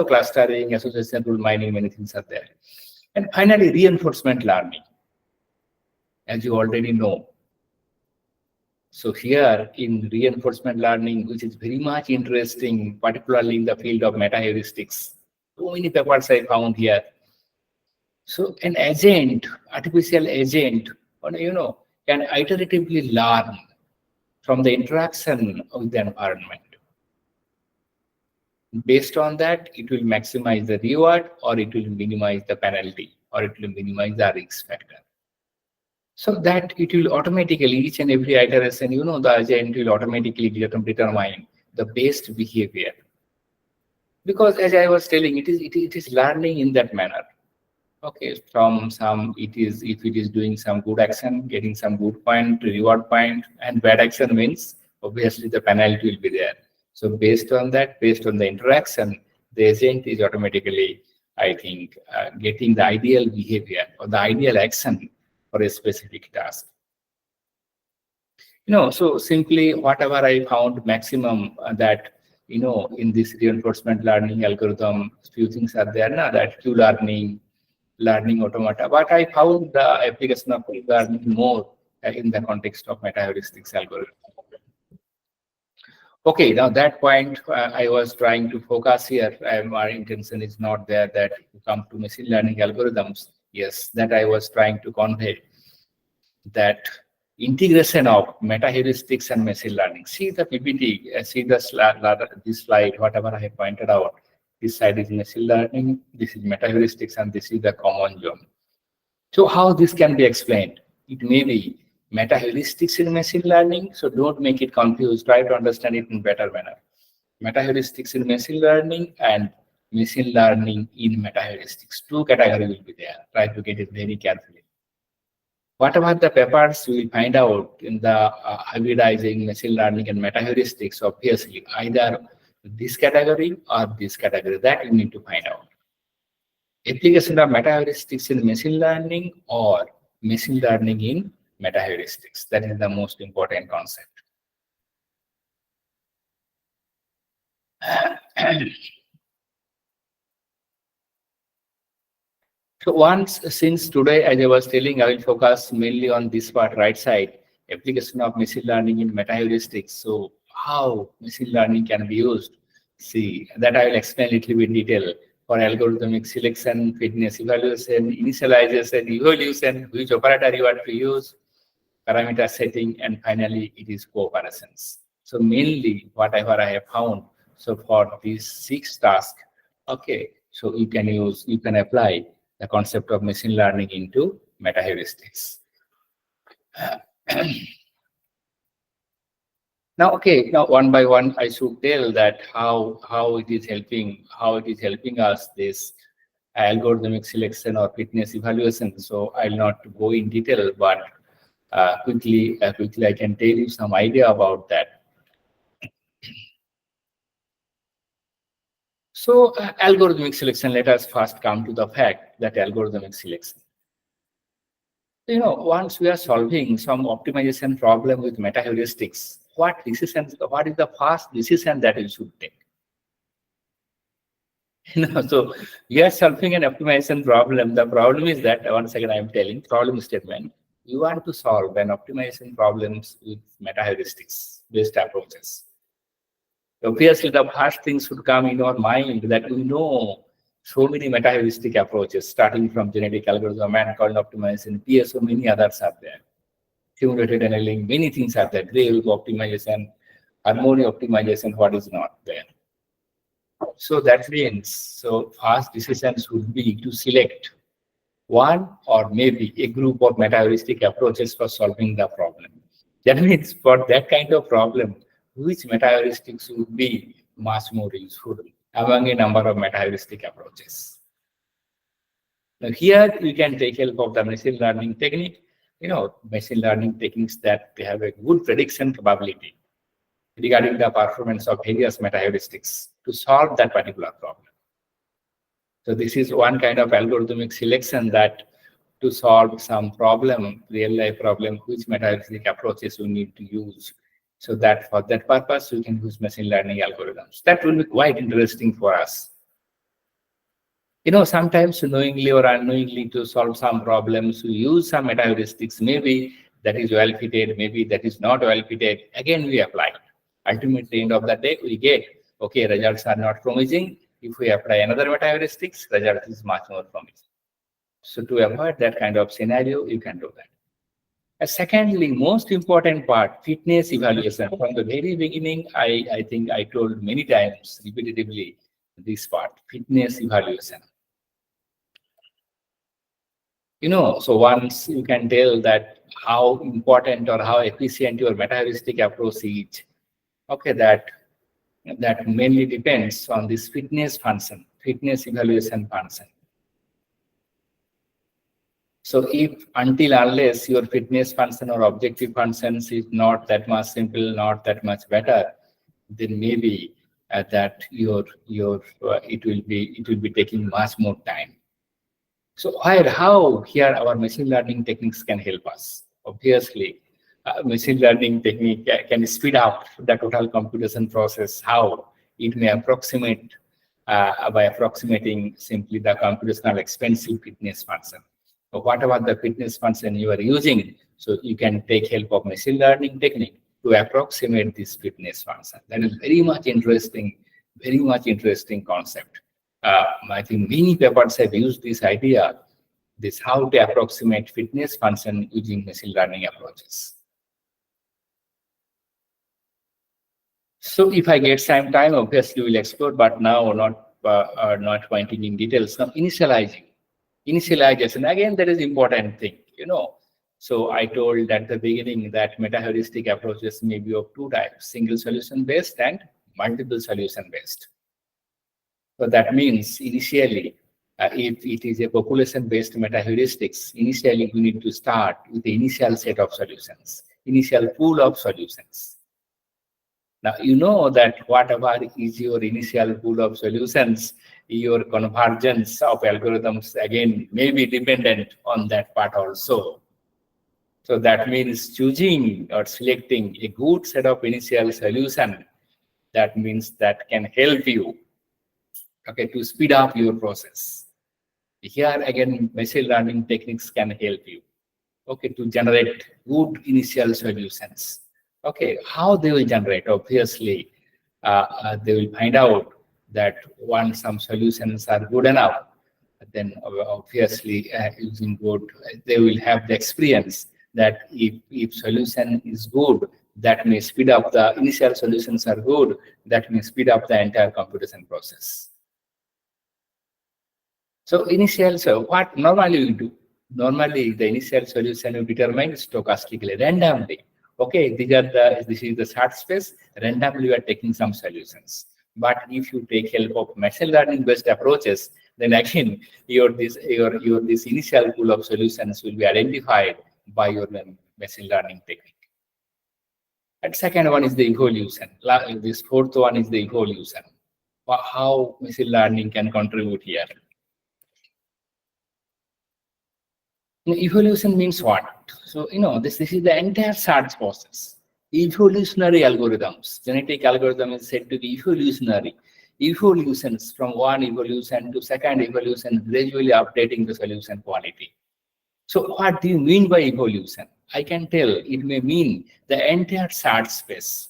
Clustering, association rule mining, many things are there. And finally, reinforcement learning. As you already know, so here in reinforcement learning, which is very much interesting, particularly in the field of meta heuristics, so many papers I found here. So an agent, artificial agent, can iteratively learn from the interaction with the environment. Based on that, it will maximize the reward, or it will minimize the penalty, or it will minimize the risk factor. So that it will automatically, each and every iteration, the agent will automatically determine the best behavior. Because as I was telling, it is learning in that manner. Okay, from some, if it is doing some good action, getting some good point, reward point, and bad action means obviously the penalty will be there. So based on that, based on the interaction, the agent is automatically, I think, getting the ideal behavior or the ideal action for a specific task. So simply whatever I found maximum that, in this reinforcement learning algorithm, few things are there now, that Q-learning, learning automata, but I found the application of learning more in the context of meta-heuristics algorithm. Okay, now that point I was trying to focus here. Our intention is not there that to come to machine learning algorithms. Yes, that I was trying to convey that integration of meta heuristics and machine learning. See the PPT, see the this slide, whatever I have pointed out. This side is machine learning, this is meta heuristics, and this is the common zone. So how this can be explained? It may be meta heuristics in machine learning. So don't make it confused. Try to understand it in better manner. Meta heuristics in machine learning and machine learning in meta heuristics. Two categories will be there. Try to get it very carefully. Whatever the papers we will find out in the hybridizing machine learning and meta heuristics, obviously either this category or this category, that you need to find out. Application of meta heuristics in machine learning or machine learning in meta heuristics. That is the most important concept. So since today, as I was telling, I will focus mainly on this part, right side, application of machine learning in meta heuristics. So how machine learning can be used? See, that I will explain a little bit in detail for algorithmic selection, fitness evaluation, initialization, evaluation, which operator you want to use, parameter setting, and finally it is cooperations. So mainly whatever I have found, so for these 6 tasks, okay, so you can apply the concept of machine learning into meta heuristics. Now, okay, now one by one, I should tell that how it is helping us this algorithmic selection or fitness evaluation. So I'll not go in detail, but quickly I can tell you some idea about that. So algorithmic selection, let us first come to the fact that algorithmic selection. Once we are solving some optimization problem with meta heuristics, what is the first decision that we should take? So you are solving an optimization problem. The problem is that, once again, I am telling problem statement. You want to solve an optimization problems with meta heuristics based approaches. Obviously, the first thing should come in your mind that so many meta heuristic approaches, starting from genetic algorithm, man-called optimization, PSO, many others are there. Cumulative annealing, many things are there. Gray optimization, harmony optimization, what is not there. So that means, first decision should be to select one or maybe a group of meta heuristic approaches for solving the problem. That means for that kind of problem, which meta heuristics would be much more useful among a number of meta heuristic approaches. Now here you can take help of the machine learning technique. Machine learning techniques that they have a good prediction capability regarding the performance of various meta heuristics to solve that particular problem. So this is one kind of algorithmic selection that to solve some problem, real life problem, which meta heuristic approaches we need to use. So that for that purpose, we can use machine learning algorithms. That will be quite interesting for us. Sometimes knowingly or unknowingly to solve some problems, we use some meta heuristics. Maybe that is well fitted, maybe that is not well fitted. Again, we apply. Ultimately, end of the day, we get, okay, results are not promising. If we apply another meta heuristics, result is much more promising. So to avoid that kind of scenario, you can do that. Secondly, most important part, fitness evaluation. From the very beginning, I think I told many times repetitively this part, fitness evaluation. So once you can tell that how important or how efficient your meta heuristic approach is, okay, that mainly depends on this fitness function, fitness evaluation function. So if unless your fitness function or objective functions is not that much simple, not that much better, then maybe that it will be taking much more time. So how here our machine learning techniques can help us? Obviously, machine learning technique can speed up the total computation process. How it may approximate by approximating simply the computational expensive fitness function. So whatever the fitness function you are using, so you can take help of machine learning technique to approximate this fitness function. That is very much interesting concept. I think many papers have used this idea, this how to approximate fitness function using machine learning approaches. So if I get some time, obviously we'll explore, but now not pointing in details. Now initialization, again, that is important thing, So I told at the beginning that meta-heuristic approaches may be of two types, single solution based and multiple solution based. So that means initially, if it is a population-based meta-heuristics, initially we need to start with the initial set of solutions, initial pool of solutions. Now, you know that whatever is your initial pool of solutions, your convergence of algorithms, again, may be dependent on that part also. So that means choosing or selecting a good set of initial solution, that means that can help you, to speed up your process. Here again, machine learning techniques can help you, to generate good initial solutions. How they will generate? Obviously, they will find out that once some solutions are good enough, then obviously using good, they will have the experience that if solution is good, that may speed up the initial solutions are good, that may speed up the entire computation process. So what normally we do? Normally the initial solution you determine stochastically, randomly. This is the search space, randomly we are taking some solutions. But if you take help of machine learning based approaches, then again your this initial pool of solutions will be identified by your machine learning technique. And second one is the evolution. This fourth one is the evolution. How machine learning can contribute here. Evolution means what? So, this is the entire search process. Evolutionary algorithms. Genetic algorithm is said to be evolutionary. Evolutions from one evolution to second evolution, gradually updating the solution quality. So what do you mean by evolution? I can tell it may mean the entire search space,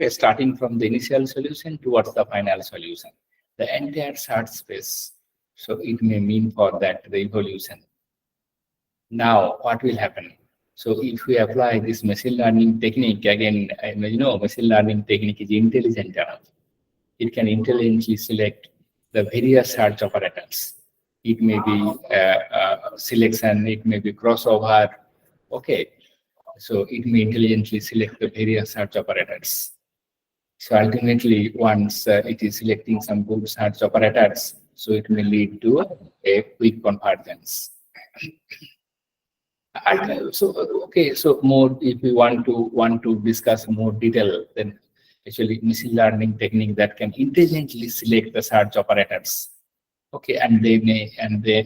starting from the initial solution towards the final solution. The entire search space. So it may mean for that the evolution. Now, what will happen? So if we apply this machine learning technique, again, machine learning technique is intelligent enough. It can intelligently select the various search operators. It may be selection, it may be crossover. So it may intelligently select the various search operators. So ultimately, once it is selecting some good search operators, so it may lead to a quick convergence. So more, if we want to discuss more detail, then actually machine learning technique that can intelligently select the search operators. And they may involve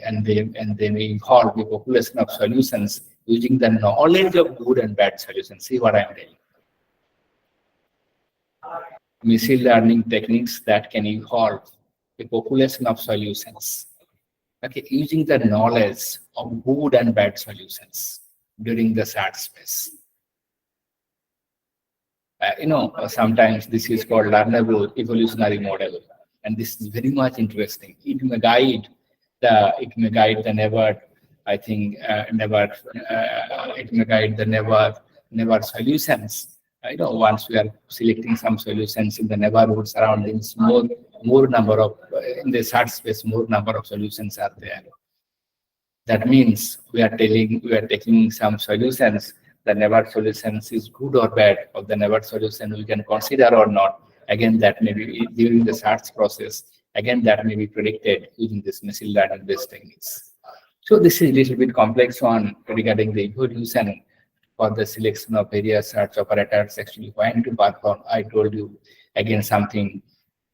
the population of solutions using the knowledge of good and bad solutions. See what I'm saying? Machine learning techniques that can involve a population of solutions. Using the knowledge of good and bad solutions during the search space. Sometimes this is called learnable evolutionary model, and this is very much interesting. It may guide the never. I think it may guide the never solutions. Once we are selecting some solutions in the neighborhood surroundings, more number of in the search space, more number of solutions are there. That means we are taking some solutions. The never solutions is good or bad, or the never solution we can consider or not. Again, that may be during the search process. Again, that may be predicted using this machine learning based techniques. So this is a little bit complex one regarding the evolution for the selection of various search operators actually when to perform. I told you again something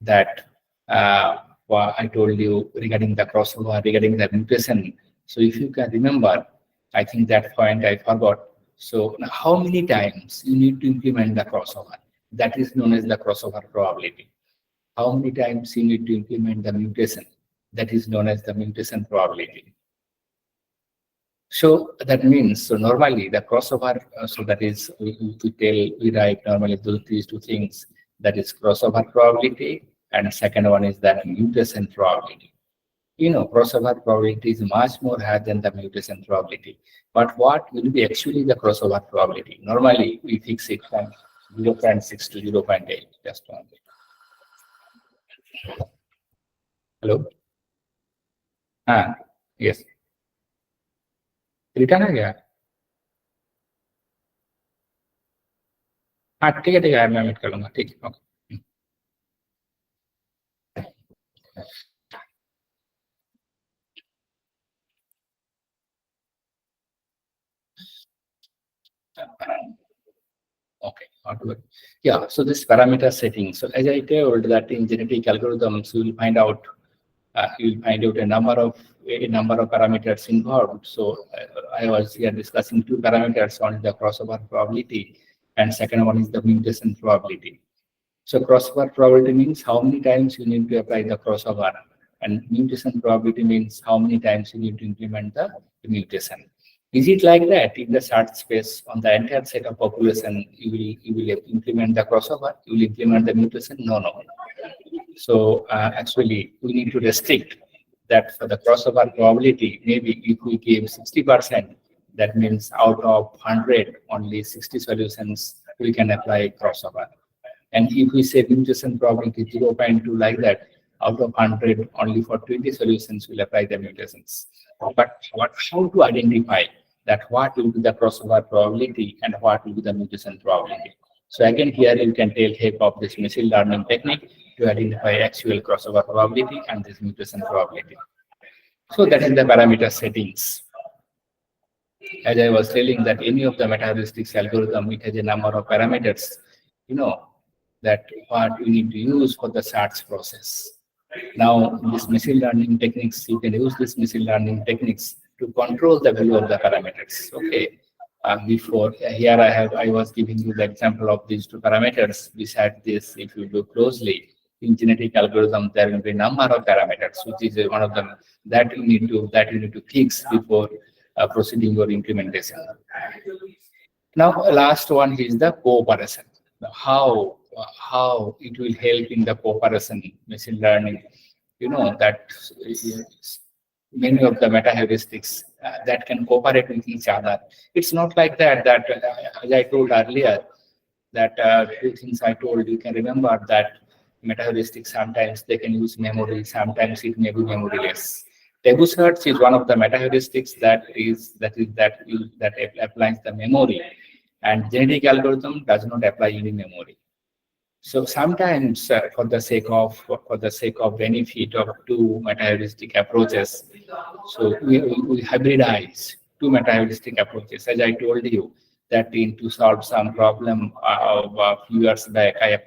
that I told you regarding the crossover, regarding the mutation. So if you can remember, I think that point I forgot. So how many times you need to implement the crossover? That is known as the crossover probability. How many times you need to implement the mutation? That is known as the mutation probability. So that means, so normally the crossover, so that is, we write normally these two things, that is crossover probability, and second one is that mutation probability. Crossover probability is much more higher than the mutation probability. But what will be actually the crossover probability? Normally, we fix it from 0.6 to 0.8. Just one minute. Hello? Yes. Return आ गया. ठीक है मैं meet कर लूंगा. ठीक है. Okay. Okay, yeah, so this parameter setting. So as I told that in genetic algorithms, you will find out a number of parameters involved. So I was here discussing two parameters. One is the crossover probability, and second one is the mutation probability. So crossover probability means how many times you need to apply the crossover, and mutation probability means how many times you need to implement the mutation. Is it like that in the search space on the entire set of population, you will implement the crossover, you will implement the mutation? No. So actually, we need to restrict that for the crossover probability. Maybe if we give 60%, that means out of 100, only 60 solutions we can apply crossover. And if we say mutation probability 0.2, like that, out of 100, only for 20 solutions will apply the mutations. But how to identify that what will be the crossover probability and what will be the mutation probability? So again, here you can take help of this machine learning technique to identify actual crossover probability and this mutation probability. So that is the parameter settings. As I was telling that any of the meta-heuristics algorithm, it has a number of parameters, that what we need to use for the search process. Now, this machine learning techniques, you can use this machine learning techniques to control the value of the parameters. Okay. Before here, I was giving you the example of these two parameters. Beside this, if you look closely in genetic algorithm, there will be a number of parameters, which is one of them that you need to fix before proceeding your implementation. Now, last one is the cooperation. How it will help in the cooperation machine learning. That many of the meta heuristics that can cooperate with each other. It's not like that. As I told earlier, that two things I told, you can remember that meta heuristics sometimes they can use memory, sometimes it may be memoryless. Table search is one of the meta heuristics that applies the memory, and genetic algorithm does not apply any memory. So sometimes, for the sake of benefit of two meta-heuristic approaches, so we hybridize two meta-heuristic approaches. As I told you, that to solve some problem of a few years back, I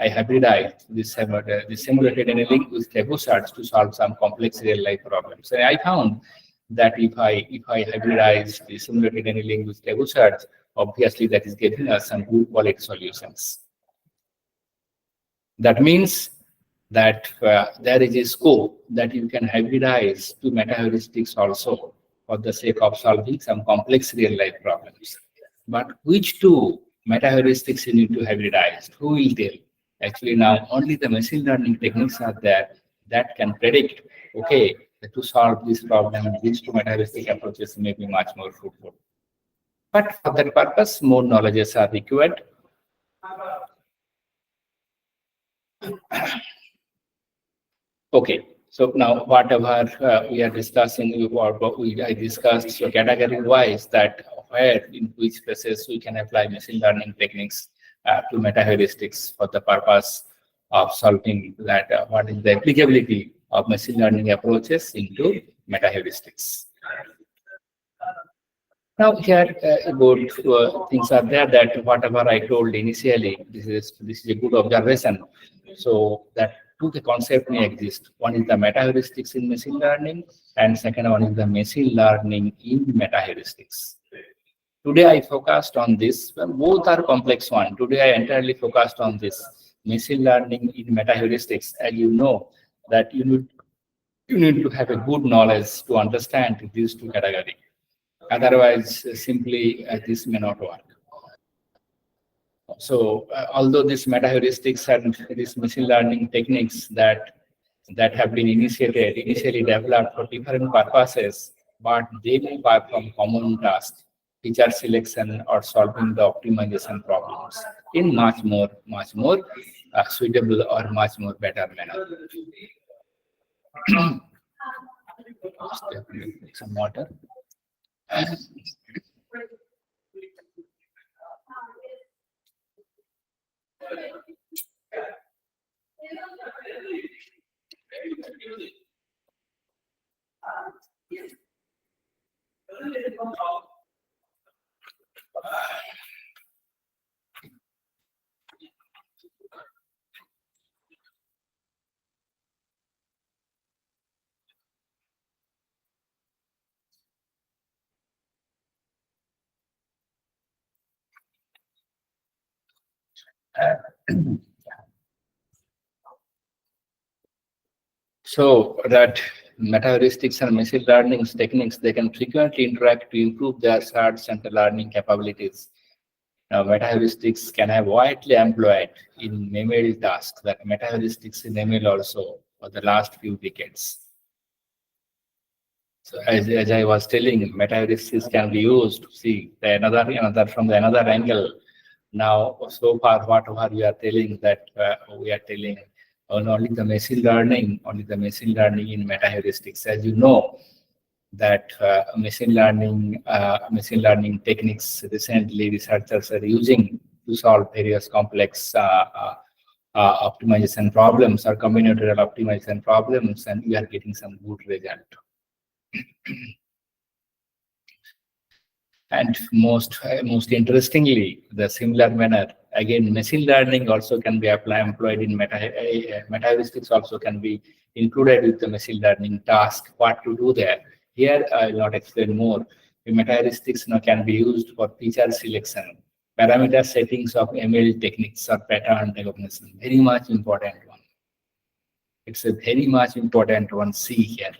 hybridized this simulated annealing with table search to solve some complex real-life problems. And I found that if I hybridize the simulated annealing with table search, obviously that is giving us some good quality solutions. That means that there is a scope that you can hybridize two meta-heuristics also for the sake of solving some complex real-life problems. But which two meta-heuristics you need to hybridize? Who will tell? Actually, now only the machine learning techniques are there that can predict, okay, to solve this problem, these two meta-heuristic approaches may be much more fruitful. But for that purpose, more knowledges are required. Okay, so now whatever we are discussing, I discussed so category-wise that where in which places we can apply machine learning techniques to meta-heuristics for the purpose of solving that what is the applicability of machine learning approaches into meta-heuristics. Now here good things are there that whatever I told initially, this is a good observation. So that two concepts may exist. One is the meta-heuristics in machine learning, and second one is the machine learning in meta-heuristics. Today I focused on this. Well, both are complex one. Today I entirely focused on this machine learning in meta-heuristics. As you know that you need to have a good knowledge to understand these two categories. Otherwise, simply this may not work. So, although these meta heuristics and these machine learning techniques that have been initially developed for different purposes, but they may perform common tasks, feature selection, or solving the optimization problems in much more suitable or much more better manner. Some water. So that meta heuristics and machine learning techniques, they can frequently interact to improve their search and learning capabilities. Now, meta heuristics can have widely employed in ML tasks, that meta heuristics in ML also for the last few decades. So as I was telling, meta heuristics can be used to see the another from the another angle. Now, so far, whatever we are telling that we are telling on only the machine learning in meta heuristics. As you know, that machine learning techniques recently researchers are using to solve various complex optimization problems or combinatorial optimization problems, and we are getting some good result. And most interestingly, the similar manner, again, machine learning also can be employed in meta heuristics also can be included with the machine learning task, what to do there. Here, I will not explain more. The meta heuristics can be used for feature selection, parameter settings of ML techniques or pattern recognition. Very much important one. It's a very much important one. See here.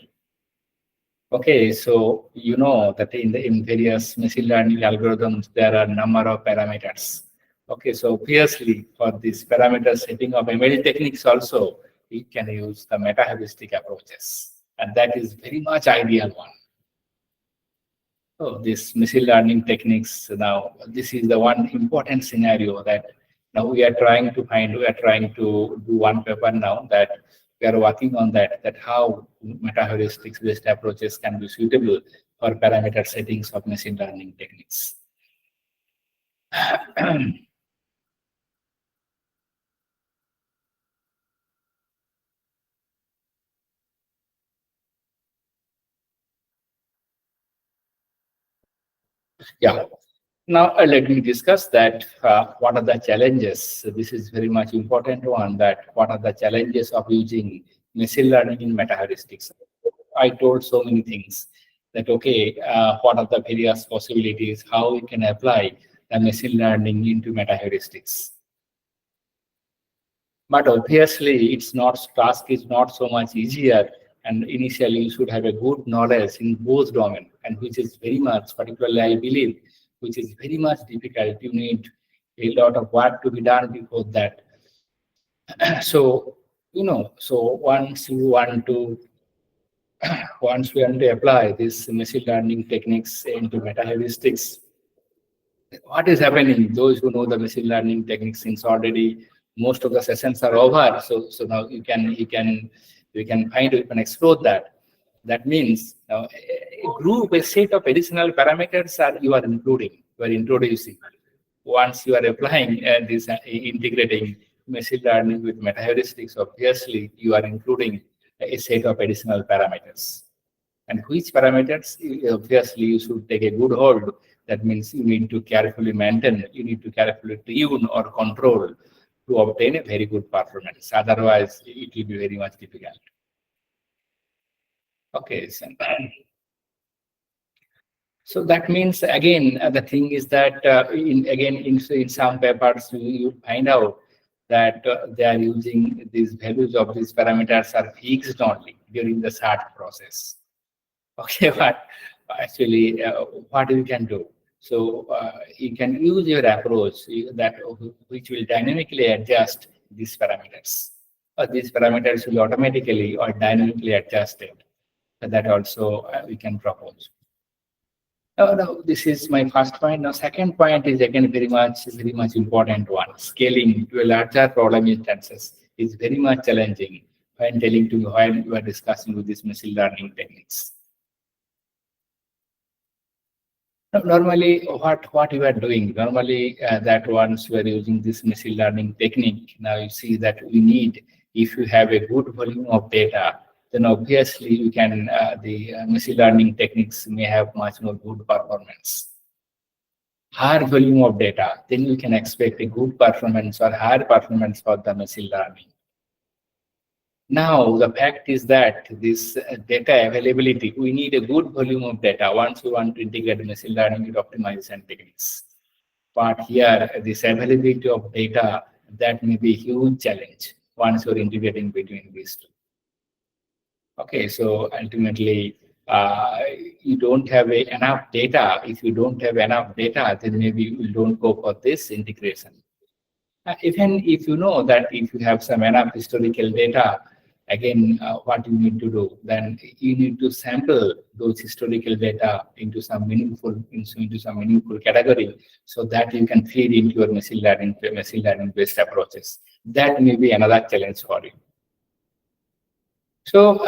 Okay, so you know that in various machine learning algorithms there are number of parameters. Okay, so obviously for this parameter setting of ML techniques also we can use the meta heuristic approaches, and that is very much ideal one. So this machine learning techniques, now this is the one important scenario that now we are trying to do one paper now that we are working on that how meta heuristics based approaches can be suitable for parameter settings of machine learning techniques. Yeah. Now let me discuss that what are the challenges. So this is very much important one, that what are the challenges of using machine learning in meta heuristics. I told so many things that okay, what are the various possibilities, how we can apply the machine learning into meta heuristics. But obviously, its not task is not so much easier, and initially you should have a good knowledge in both domain, and which is very much, particularly I believe, which is very much difficult. You need a lot of work to be done before that. So so once we want to apply these machine learning techniques into meta heuristics, what is happening? Those who know the machine learning techniques, since already most of the sessions are over, so now you can explore that. That means now a set of additional parameters you are introducing. Once you are applying this integrating machine learning with meta heuristics, obviously you are including a set of additional parameters. And which parameters, obviously, you should take a good hold. That means you need to carefully maintain, you need to carefully tune or control to obtain a very good performance. Otherwise, it will be very much difficult. Okay, so that means again the thing is that in some papers you find out that they are using these values of these parameters are fixed only during the search process. Okay, but actually what you can do. So you can use your approach that which will dynamically adjust these parameters. These parameters will automatically or dynamically adjusted. That also we can propose. No, this is my first point. Now, second point is again very much important one. Scaling to a larger problem instances is very much challenging when telling to while you are discussing with these machine learning techniques. Normally, what you are doing, normally that once you are using this machine learning technique, now you see that we need, if you have a good volume of data, then obviously you can, the machine learning techniques may have much more good performance. Higher volume of data, then you can expect a good performance or higher performance for the machine learning. Now, the fact is that this data availability, we need a good volume of data once we want to integrate machine learning with optimization techniques. But here, this availability of data, that may be a huge challenge once you're integrating between these two. Okay, so ultimately, you don't have enough data. If you don't have enough data, then maybe you don't go for this integration. Even if you know that if you have some enough historical data, again, what you need to do, then you need to sample those historical data into some meaningful category, so that you can feed into your machine learning based approaches. That may be another challenge for you. So,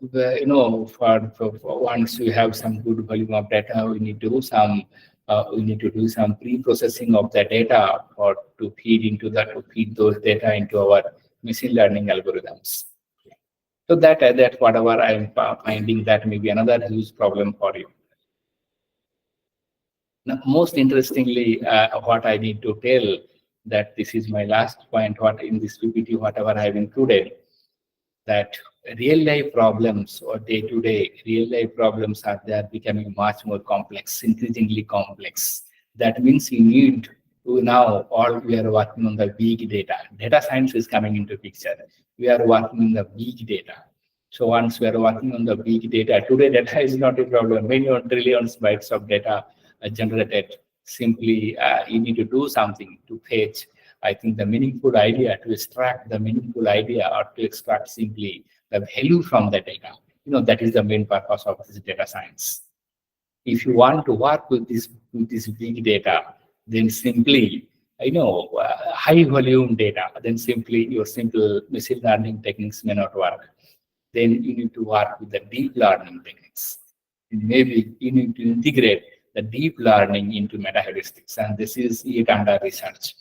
for once we have some good volume of data, we need to do some pre-processing of the data or to feed those data into our machine learning algorithms. So that whatever I'm finding, that may be another huge problem for you. Now, most interestingly, what I need to tell, that this is my last point. What in this PPT, whatever I have included, that real life problems or day-to-day real life problems they are becoming much more complex, increasingly complex. That means you need to now, all we are working on the big data. Data science is coming into picture. We are working on the big data. So once we are working on the big data, today data is not a problem. Million trillions bytes of data are generated. Simply, you need to do something to fetch, I think, the meaningful idea, to extract the meaningful idea, or to extract simply the value from the data. That is the main purpose of this data science. If you want to work with this big data, then simply, high volume data, then simply your simple machine learning techniques may not work. Then you need to work with the deep learning techniques. Maybe you need to integrate the deep learning into meta heuristics, and this is yet under research.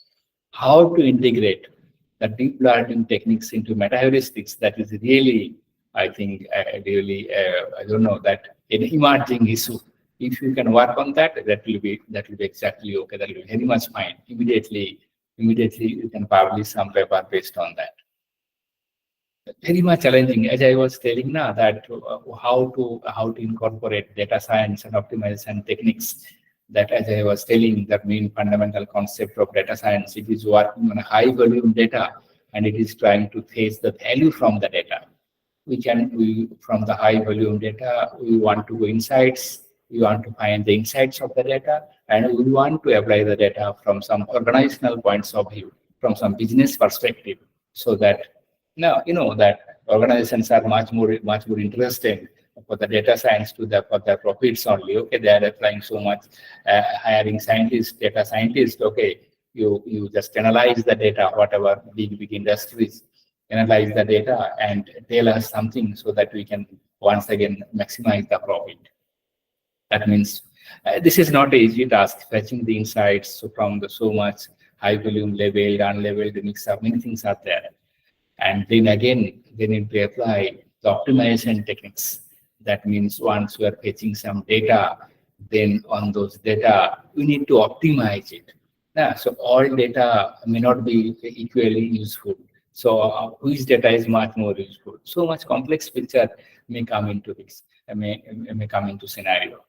How to integrate the deep learning techniques into meta heuristics, that is really, I think, I don't know, that an emerging issue. If you can work on that, that will be exactly okay. That will be very much fine. Immediately you can publish some paper based on that. Very much challenging, as I was telling now, that how to incorporate data science and optimization techniques. That, as I was telling, the main fundamental concept of data science, it is working on a high volume data, and it is trying to fetch the value from the data. From the high volume data, we want to go insights. We want to find the insights of the data, and we want to apply the data from some organizational points of view, from some business perspective, so that now that organizations are much more interested for the data science for their profits only. Okay, they are applying so much, hiring scientists, data scientists. Okay, you just analyze the data, whatever big industries analyze the data and tell us something, so that we can once again maximize the profit. That means this is not an easy task, fetching the insights from the so much high volume, labeled, unlabeled, mix up, many things are there. And then again, they need to apply the optimization techniques. That means once we are fetching some data, then on those data, we need to optimize it. So all data may not be equally useful. So which data is much more useful? So much complex picture may come into this, may come into scenario.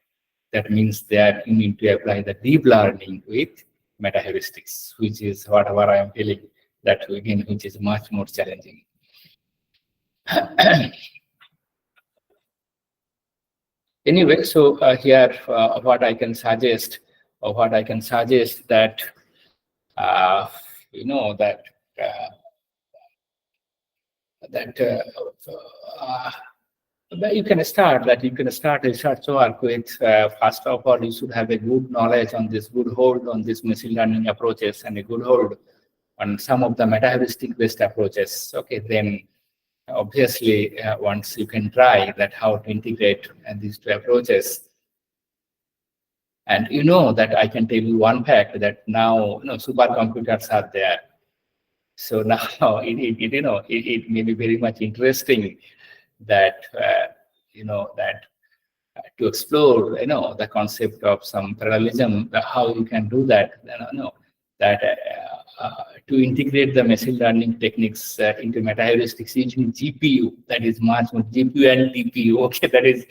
That means that you need to apply the deep learning with meta heuristics, which is whatever I am telling, that again, which is much more challenging. Anyway, so here what I can suggest, that uh, you know that uh, that uh, but you can start research work with first of all you should have a good knowledge on this, good hold on this machine learning approaches, and a good hold on some of the meta heuristic based approaches. Okay, then obviously once you can try that how to integrate these two approaches. And you know that I can tell you one fact that now supercomputers are there. So now it may be very much interesting that that to explore the concept of some parallelism, how you can do that. That to integrate the machine learning techniques into meta heuristics using GPU, that is much more GPU and TPU. Okay, that is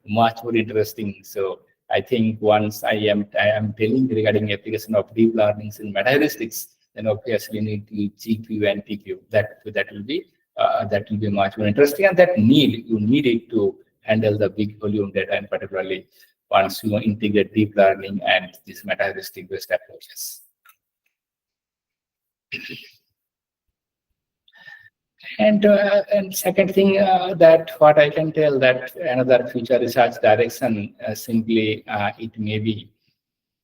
much more interesting. So I think once I am telling regarding application of deep learnings in meta heuristics, then obviously you need to use GPU and TPU. That will be much more interesting, and you need it to handle the big volume data, and particularly once you integrate deep learning and these meta heuristic based approaches. And second thing, that what I can tell, that another future research direction, simply it may be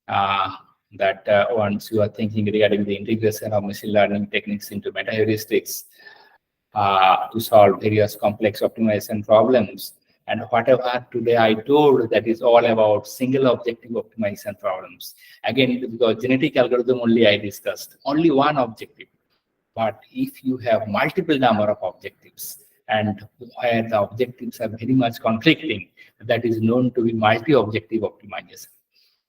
that once you are thinking regarding the integration of machine learning techniques into meta heuristics to solve various complex optimization problems. And whatever today I told, that is all about single objective optimization problems. Again, because genetic algorithm only I discussed, only one objective. But if you have multiple number of objectives, and where the objectives are very much conflicting, that is known to be multi-objective optimization.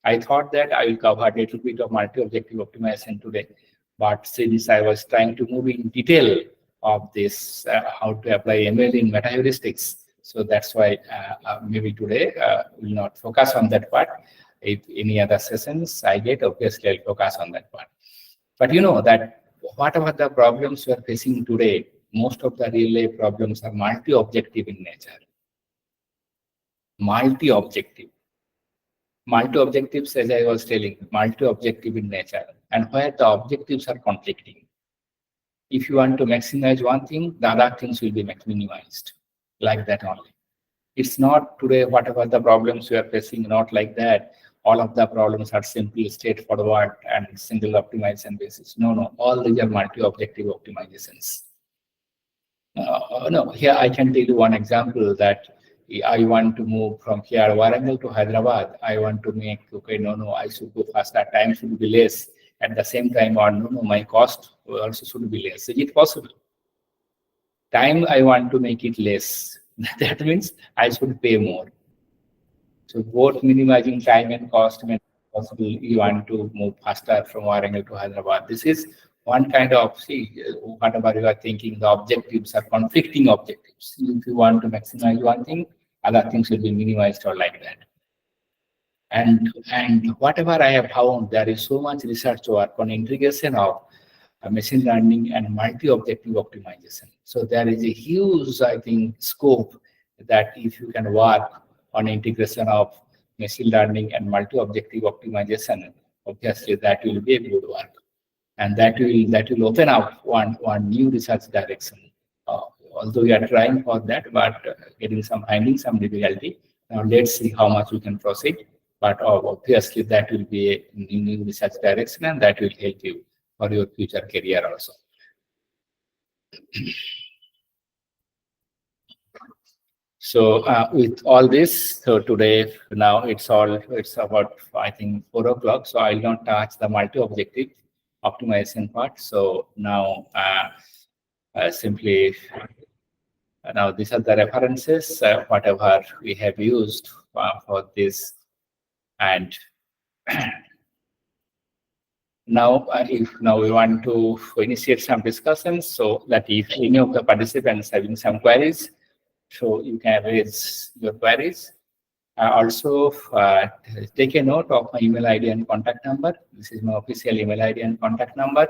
I thought that I will cover a little bit of multi-objective optimization today, but since I was trying to move in detail of this, how to apply ML in meta heuristics, so that's why maybe today will not focus on that part. If any other sessions I get, obviously I'll focus on that part. But you know that whatever the problems we are facing today, most of the real life problems are multi-objective in nature. Multi-objective. Multi-objectives, as I was telling, multi-objective in nature, and where the objectives are conflicting. If you want to maximize one thing, the other things will be minimized, like that only. It's not today, whatever the problems we are facing, not like that. All of the problems are simply straightforward and single optimization basis. No, all these are multi-objective optimizations. No, here I can tell you one example that I want to move from here, Warangal to Hyderabad. I want to make, okay, no, I should go faster, time should be less. At the same time, or no, my cost also should be less. Is it possible? Time I want to make it less. That means I should pay more. So both minimizing time and cost may possible. You want to move faster from Warangal to Hyderabad. This is one kind of, whatever you are thinking, the objectives are conflicting objectives. If you want to maximize one thing, other things will be minimized or like that. And whatever I have found, there is so much research work on integration of machine learning and multi-objective optimization. So there is a huge, I think, scope that if you can work on integration of machine learning and multi-objective optimization, obviously that will be a good work, and that will open up one new research direction. Although we are trying for that, but getting some finding some difficulty. Now let's see how much we can proceed. But obviously that will be a new research direction, and that will help you for your future career also. So with all this, so today now it's about, I think, 4 o'clock. So I'll not touch the multi-objective optimization part. So now simply now these are the references, whatever we have used for this. And now if now we want to initiate some discussions, so that if any of the participants having some queries, so you can raise your queries. Also, take a note of my email ID and contact number. This is my official email ID and contact number.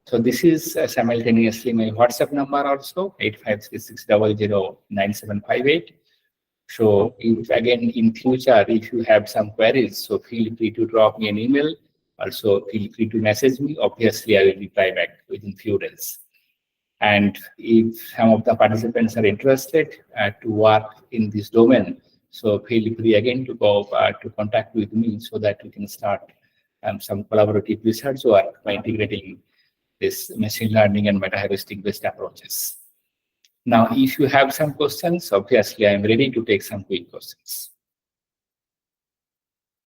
So this is simultaneously my WhatsApp number also, 8536009758. So if again in future, if you have some queries, so feel free to drop me an email. Also feel free to message me. Obviously, I will reply back within few days. And if some of the participants are interested to work in this domain, so feel free again to go to contact with me so that we can start some collaborative research work by integrating this machine learning and meta-heuristic based approaches. Now, if you have some questions, obviously I'm ready to take some quick questions.